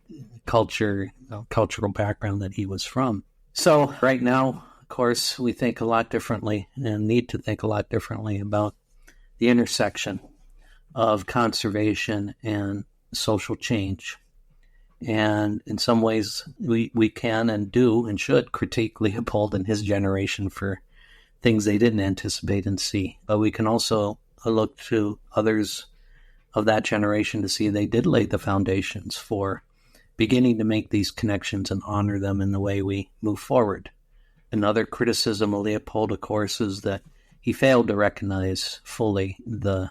Speaker 2: cultural background that he was from. So right now, of course, we think a lot differently and need to think a lot differently about the intersection of conservation and social change. And in some ways, we can and do and should critique Leopold and his generation for things they didn't anticipate and see. But we can also look to others of that generation to see they did lay the foundations for beginning to make these connections and honor them in the way we move forward. Another criticism of Leopold, of course, is that he failed to recognize fully the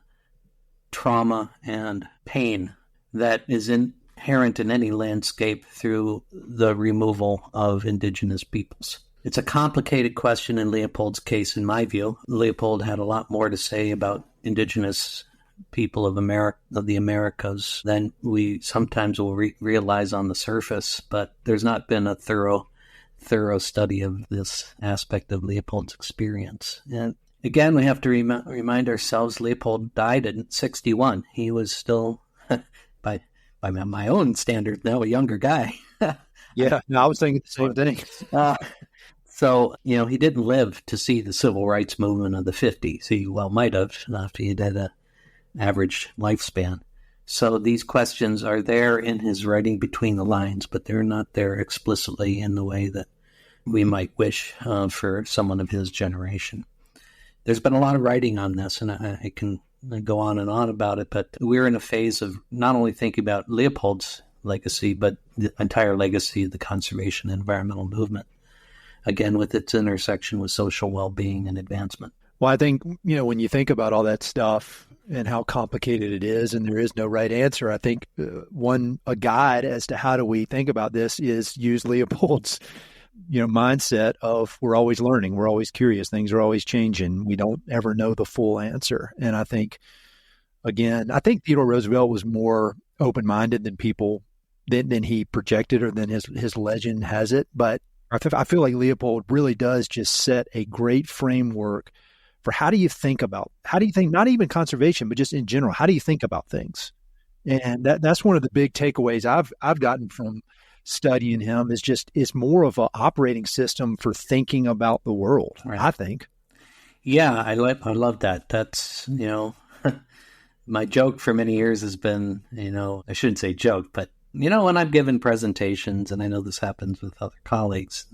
Speaker 2: trauma and pain that is inherent in any landscape through the removal of indigenous peoples. It's a complicated question in Leopold's case, in my view. Leopold had a lot more to say about indigenous people of the Americas than we sometimes will realize on the surface. But there's not been a thorough study of this aspect of Leopold's experience. And again, we have to remind ourselves Leopold died at 61. He was still, by my own standards now, a younger guy.
Speaker 1: Yeah, no, I was thinking the same thing.
Speaker 2: So, he didn't live to see the civil rights movement of the 50s. He well might have, after he had an average lifespan. So these questions are there in his writing between the lines, but they're not there explicitly in the way that we might wish for someone of his generation. There's been a lot of writing on this, and I can go on and on about it, but we're in a phase of not only thinking about Leopold's legacy, but the entire legacy of the conservation and environmental movement, again, with its intersection with social well-being and advancement.
Speaker 1: Well, I think, when you think about all that stuff and how complicated it is, and there is no right answer, I think a guide as to how do we think about this is use Leopold's, mindset of we're always learning, we're always curious, things are always changing, we don't ever know the full answer. And I think Theodore Roosevelt was more open-minded than he projected or than his legend has it. But I feel like Leopold really does just set a great framework for how do you think not even conservation, but just in general, how do you think about things? And that's one of the big takeaways I've gotten from studying him is more of an operating system for thinking about the world, right. I think.
Speaker 2: Yeah, I love that. That's, my joke for many years has been, I shouldn't say joke, but, when I've given presentations, and I know this happens with other colleagues,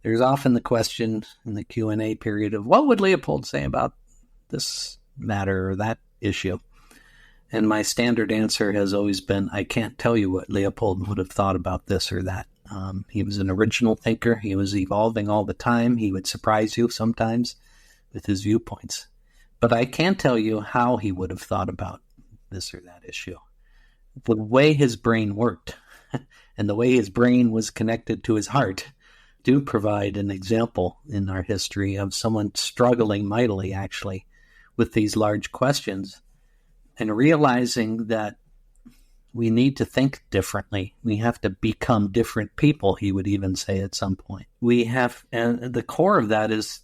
Speaker 2: there's often the question in the Q&A period of what would Leopold say about this matter or that issue? And my standard answer has always been, I can't tell you what Leopold would have thought about this or that. He was an original thinker. He was evolving all the time. He would surprise you sometimes with his viewpoints. But I can tell you how he would have thought about this or that issue. The way his brain worked and the way his brain was connected to his heart do provide an example in our history of someone struggling mightily, actually, with these large questions and realizing that we need to think differently. We have to become different people, he would even say at some point. And the core of that is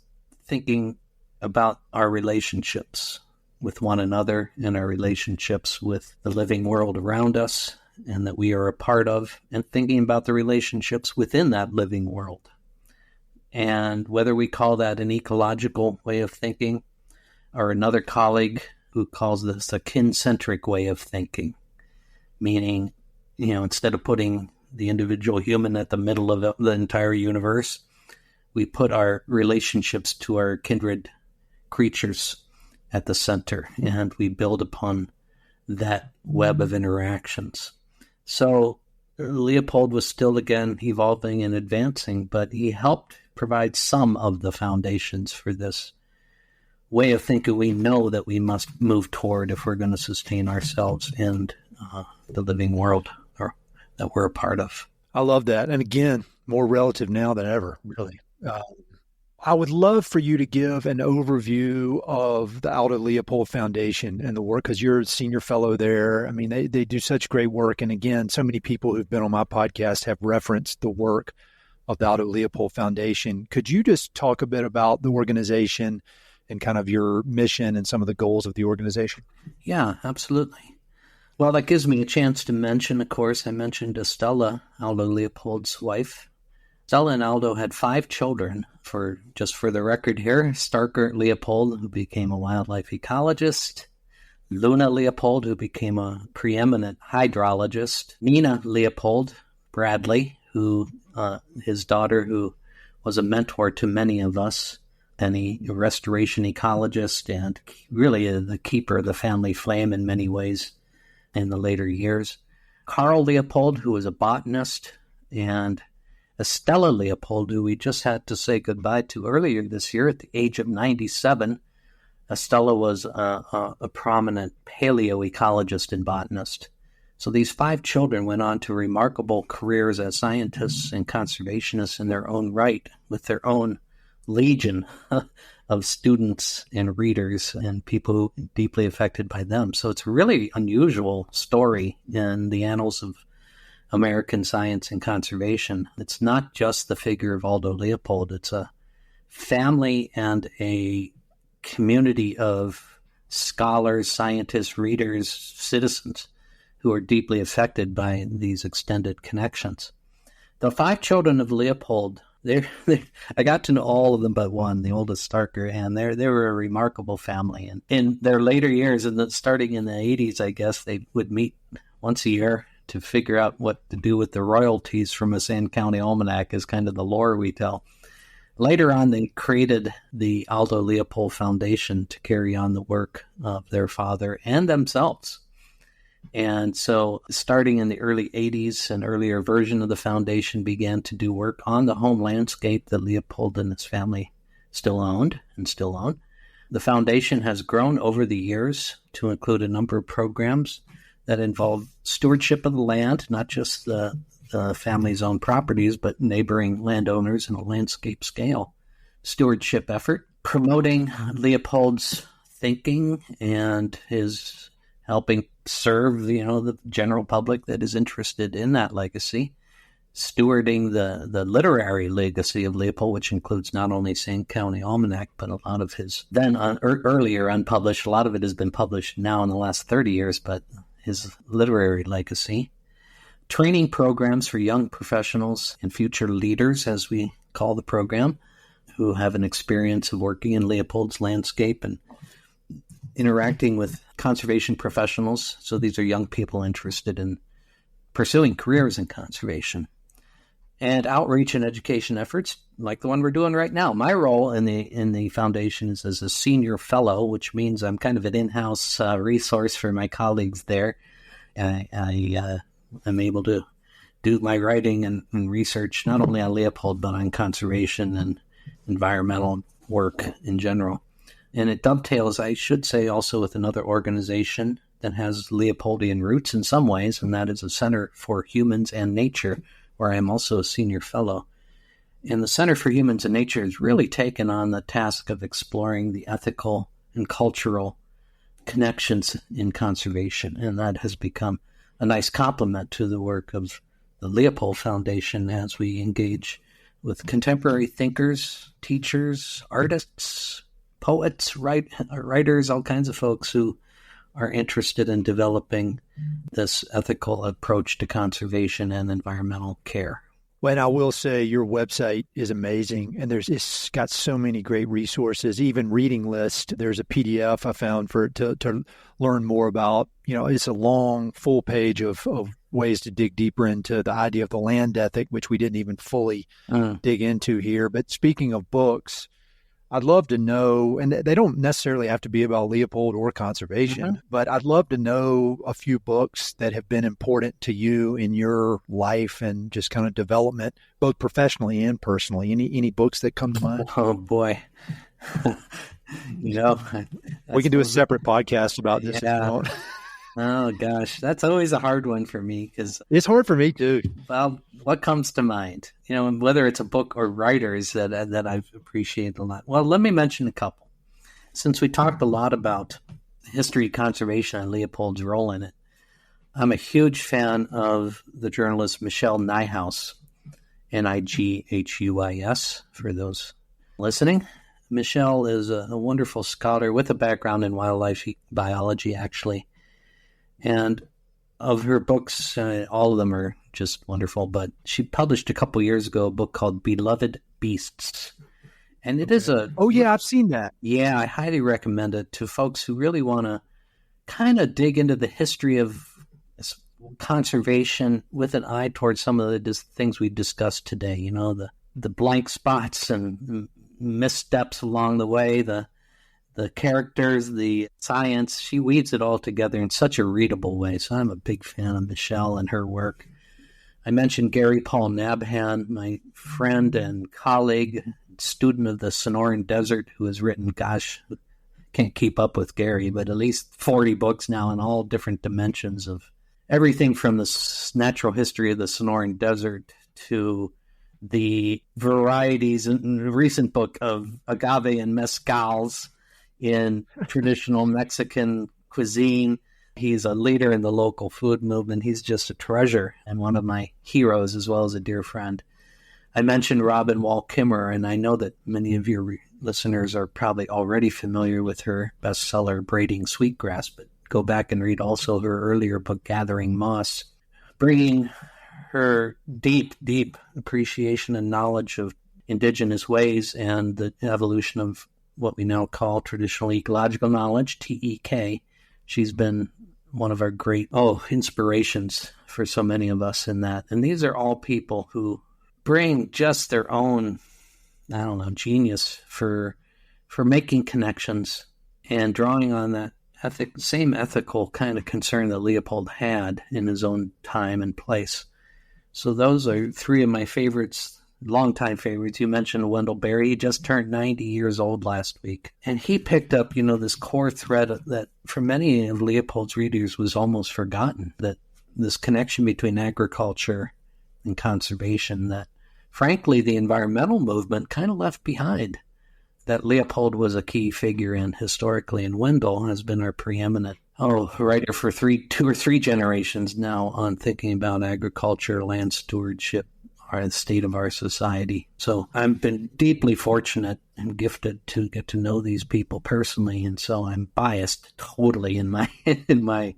Speaker 2: thinking about our relationships with one another and our relationships with the living world around us and that we are a part of, and thinking about the relationships within that living world. And whether we call that an ecological way of thinking, or another colleague who calls this a kin-centric way of thinking, meaning, instead of putting the individual human at the middle of the entire universe, we put our relationships to our kindred creatures at the center, and we build upon that web of interactions. So Leopold was still, again, evolving and advancing, but he helped provide some of the foundations for this way of thinking we know that we must move toward if we're going to sustain ourselves and the living world that we're a part of.
Speaker 1: I love that. And again, more relative now than ever, really. I would love for you to give an overview of the Aldo Leopold Foundation and the work, because you're a senior fellow there. I mean, they do such great work. And again, so many people who've been on my podcast have referenced the work of the Aldo Leopold Foundation. Could you just talk a bit about the organization and kind of your mission and some of the goals of the organization?
Speaker 2: Yeah, absolutely. Well, that gives me a chance to mention, of course, I mentioned Estella, Aldo Leopold's wife. Stella and Aldo had 5 children, for the record here. Curt Leopold, who became a wildlife ecologist. Luna Leopold, who became a preeminent hydrologist. Nina Leopold Bradley, who his daughter, who was a mentor to many of us, and a restoration ecologist, and really the keeper of the family flame in many ways in the later years. Carl Leopold, who was a botanist, and Estella Leopold, who we just had to say goodbye to earlier this year at the age of 97. Estella was a prominent paleoecologist and botanist. So these 5 children went on to remarkable careers as scientists and conservationists in their own right, with their own legion of students and readers and people who are deeply affected by them. So it's a really unusual story in the annals of American science and conservation. It's not just the figure of Aldo Leopold. It's a family and a community of scholars, scientists, readers, citizens who are deeply affected by these extended connections. The 5 children of Leopold, I got to know all of them but one, the oldest Starker, and they were a remarkable family. And in their later years, starting in the 80s, I guess, they would meet once a year to figure out what to do with the royalties from A Sand County Almanac is kind of the lore we tell. Later on, they created the Aldo Leopold Foundation to carry on the work of their father and themselves. And so starting in the early 80s, an earlier version of the foundation began to do work on the home landscape that Leopold and his family still owned and still own. The foundation has grown over the years to include a number of programs that involve stewardship of the land, not just the family's own properties, but neighboring landowners in a landscape scale. Stewardship effort, promoting Leopold's thinking and his helping serve, the general public that is interested in that legacy. Stewarding the literary legacy of Leopold, which includes not only Sand County Almanac, but a lot of his earlier unpublished. A lot of it has been published now in the last 30 years, but his literary legacy. Training programs for young professionals and future leaders, as we call the program, who have an experience of working in Leopold's landscape and interacting with conservation professionals. So these are young people interested in pursuing careers in conservation. And outreach and education efforts like the one we're doing right now. My role in the foundation is as a senior fellow, which means I'm kind of an in-house resource for my colleagues there. I'm able to do my writing and research not only on Leopold, but on conservation and environmental work in general. And it dovetails, I should say, also with another organization that has Leopoldian roots in some ways, and that is a Center for Humans and Nature, where I am also a senior fellow. And the Center for Humans and Nature has really taken on the task of exploring the ethical and cultural connections in conservation, and that has become a nice complement to the work of the Leopold Foundation as we engage with contemporary thinkers, teachers, artists, poets, writers, all kinds of folks who are interested in developing this ethical approach to conservation and environmental care.
Speaker 1: Well, and I will say your website is amazing, and it's got so many great resources, even reading list. There's a PDF I found to learn more about. It's a long, full page of ways to dig deeper into the idea of the land ethic, which we didn't even fully dig into here. But speaking of books, I'd love to know, and they don't necessarily have to be about Leopold or conservation, but I'd love to know a few books that have been important to you in your life and just kind of development, both professionally and personally. Any books that come to mind?
Speaker 2: Oh, boy. We
Speaker 1: can do a separate podcast about this if you want.
Speaker 2: Oh, gosh. That's always a hard one for me because
Speaker 1: it's hard for me, too.
Speaker 2: Well, what comes to mind? Whether it's a book or writers that I've appreciated a lot. Well, let me mention a couple. Since we talked a lot about history of conservation and Leopold's role in it, I'm a huge fan of the journalist Michelle Nijhuis, Nighuis, for those listening. Michelle is a wonderful scholar with a background in wildlife biology, actually. And of her books, all of them are just wonderful, but she published a couple years ago a book called Beloved Beasts. And it is
Speaker 1: Oh, yeah, I've seen that.
Speaker 2: Yeah, I highly recommend it to folks who really want to kind of dig into the history of conservation with an eye towards some of the things we discussed today, the blank spots and missteps along the way, the characters, the science. She weaves it all together in such a readable way. So I'm a big fan of Michelle and her work. I mentioned Gary Paul Nabhan, my friend and colleague, student of the Sonoran Desert, who has written, can't keep up with Gary, but at least 40 books now in all different dimensions of everything from the natural history of the Sonoran Desert to the varieties in the recent book of agave and mezcals in traditional Mexican cuisine. He's a leader in the local food movement. He's just a treasure and one of my heroes, as well as a dear friend. I mentioned Robin Wall Kimmerer, and I know that many of your listeners are probably already familiar with her bestseller, Braiding Sweetgrass, but go back and read also her earlier book, Gathering Moss, bringing her deep, deep appreciation and knowledge of indigenous ways and the evolution of what we now call traditional ecological knowledge, TEK. She's been one of our great inspirations for so many of us in that. And these are all people who bring just their own, genius for making connections and drawing on that same ethical kind of concern that Leopold had in his own time and place. So those are three of my favorites, longtime favorites. You mentioned Wendell Berry. He just turned 90 years old last week. And he picked up, this core thread that for many of Leopold's readers was almost forgotten, that this connection between agriculture and conservation that, frankly, the environmental movement kind of left behind, that Leopold was a key figure in historically, and Wendell has been our preeminent writer for two or three generations now on thinking about agriculture, land stewardship, or the state of our society. So I've been deeply fortunate and gifted to get to know these people personally, and so I'm biased totally in my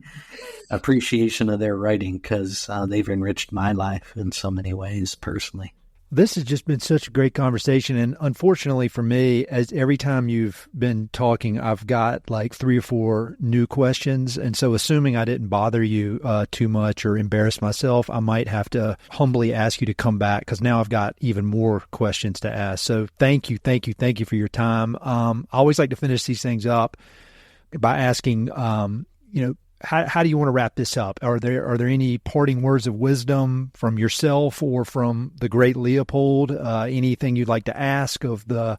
Speaker 2: appreciation of their writing because they've enriched my life in so many ways personally.
Speaker 1: This has just been such a great conversation. And unfortunately for me, as every time you've been talking, I've got like 3 or 4 new questions. And so assuming I didn't bother you too much or embarrass myself, I might have to humbly ask you to come back because now I've got even more questions to ask. So thank you for your time. I always like to finish these things up by asking, how do you want to wrap this up? Are there any parting words of wisdom from yourself or from the great Leopold? Anything you'd like to ask of the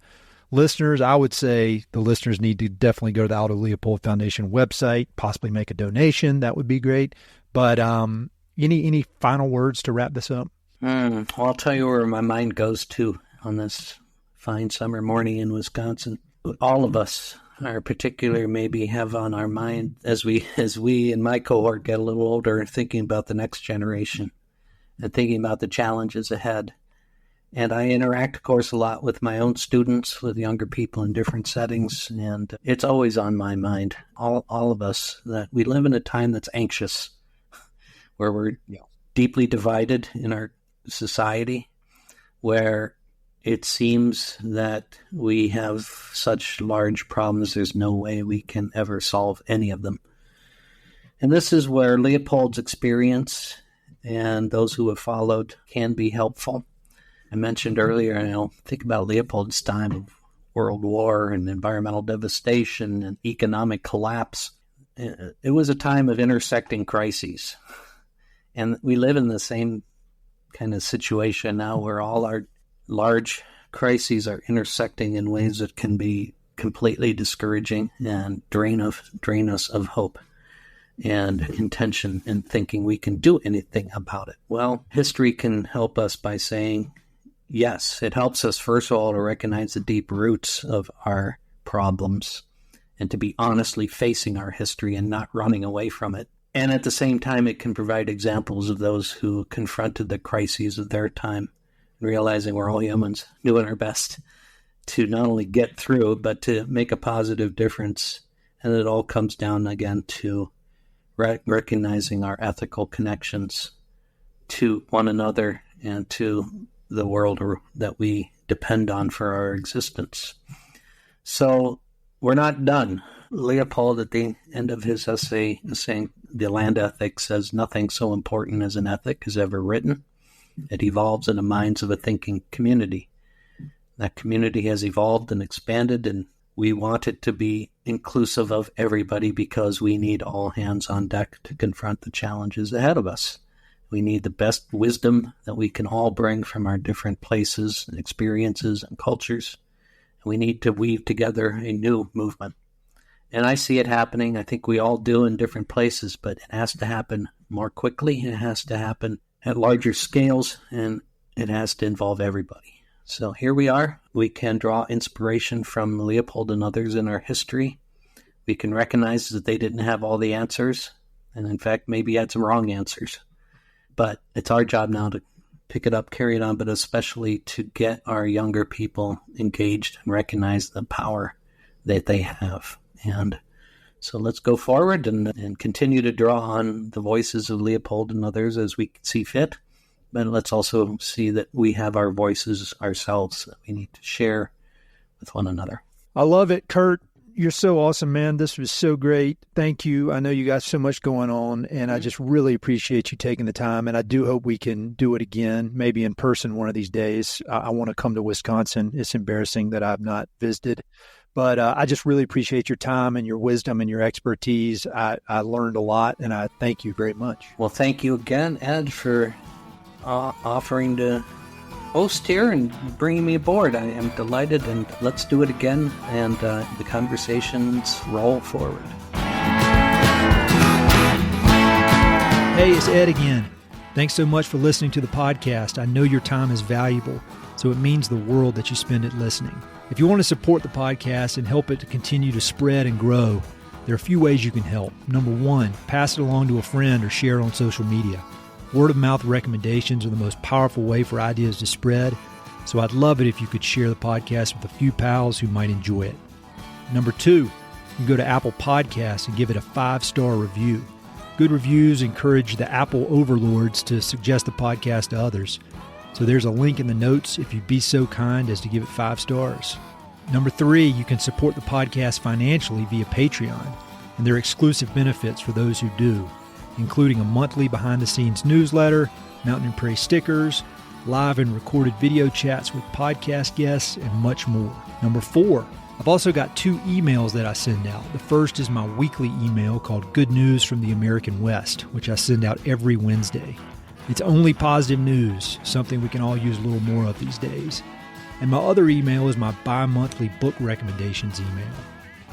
Speaker 1: listeners? I would say the listeners need to definitely go to the Aldo Leopold Foundation website, possibly make a donation. That would be great. But any final words to wrap this up?
Speaker 2: Well, I'll tell you where my mind goes to on this fine summer morning in Wisconsin. All of us are particular maybe have on our mind as we in my cohort get a little older, thinking about the next generation and thinking about the challenges ahead. And I interact, of course, a lot with my own students, with younger people in different settings, and it's always on my mind, all of us, that we live in a time that's anxious, where we're deeply divided in our society, where it seems that we have such large problems, there's no way we can ever solve any of them. And this is where Leopold's experience and those who have followed can be helpful. I mentioned earlier, think about Leopold's time of World War and environmental devastation and economic collapse. It was a time of intersecting crises. And we live in the same kind of situation now where all our large crises are intersecting in ways that can be completely discouraging and drain us of hope and intention and thinking we can do anything about it. Well, history can help us by saying, yes, it helps us, first of all, to recognize the deep roots of our problems and to be honestly facing our history and not running away from it. And at the same time, it can provide examples of those who confronted the crises of their time, realizing we're all humans doing our best to not only get through, but to make a positive difference. And it all comes down again to recognizing our ethical connections to one another and to the world that we depend on for our existence. So we're not done. Leopold, at the end of his essay, saying the land ethic, says nothing so important as an ethic is ever written. It evolves in the minds of a thinking community. That community has evolved and expanded, and we want it to be inclusive of everybody because we need all hands on deck to confront the challenges ahead of us. We need the best wisdom that we can all bring from our different places and experiences and cultures. We need to weave together a new movement. And I see it happening. I think we all do in different places, but it has to happen more quickly. It has to happen at larger scales, and it has to involve everybody. So here we are. We can draw inspiration from Leopold and others in our history. We can recognize that they didn't have all the answers, and in fact, maybe had some wrong answers. But it's our job now to pick it up, carry it on, but especially to get our younger people engaged and recognize the power that they have. And so let's go forward and continue to draw on the voices of Leopold and others as we see fit. But let's also see that we have our voices ourselves that we need to share with one another.
Speaker 1: I love it, Curt. You're so awesome, man. This was so great. Thank you. I know you got so much going on, and I just really appreciate you taking the time, and I do hope we can do it again, maybe in person one of these days. I want to come to Wisconsin. It's embarrassing that I've not visited, but I just really appreciate your time and your wisdom and your expertise. I learned a lot, and I thank you very much.
Speaker 2: Well, thank you again, Ed, for offering to host here and bringing me aboard. I am delighted, and let's do it again, and the conversations roll forward.
Speaker 1: Hey, it's Ed again. Thanks so much for listening to the podcast. I know your time is valuable, so it means the world that you spend it listening. If you want to support the podcast and help it to continue to spread and grow, there are a few ways you can help. Number one, pass it along to a friend or share it on social media. Word-of-mouth recommendations are the most powerful way for ideas to spread, so I'd love it if you could share the podcast with a few pals who might enjoy it. Number two, you can go to Apple Podcasts and give it a 5-star review. Good reviews encourage the Apple overlords to suggest the podcast to others, so there's a link in the notes if you'd be so kind as to give it 5 stars. Number three, you can support the podcast financially via Patreon, and there are exclusive benefits for those who do, including a monthly behind-the-scenes newsletter, Mountain and Prairie stickers, live and recorded video chats with podcast guests, and much more. Number four, I've also got 2 emails that I send out. The first is my weekly email called Good News from the American West, which I send out every Wednesday. It's only positive news, something we can all use a little more of these days. And my other email is my bi-monthly book recommendations email.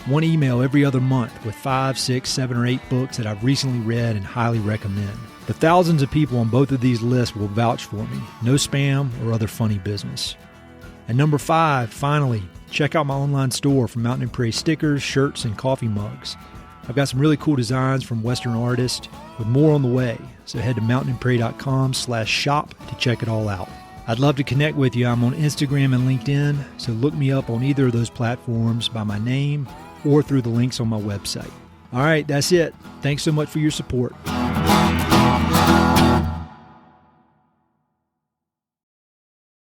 Speaker 1: 1 email every other month with 5, 6, 7, or 8 books that I've recently read and highly recommend. The thousands of people on both of these lists will vouch for me. No spam or other funny business. And number 5, finally, check out my online store for Mountain and Prairie stickers, shirts, and coffee mugs. I've got some really cool designs from Western artists with more on the way. So head to mountainandprairie.com/shop to check it all out. I'd love to connect with you. I'm on Instagram and LinkedIn, so look me up on either of those platforms by my name or through the links on my website. All right, that's it. Thanks so much for your support.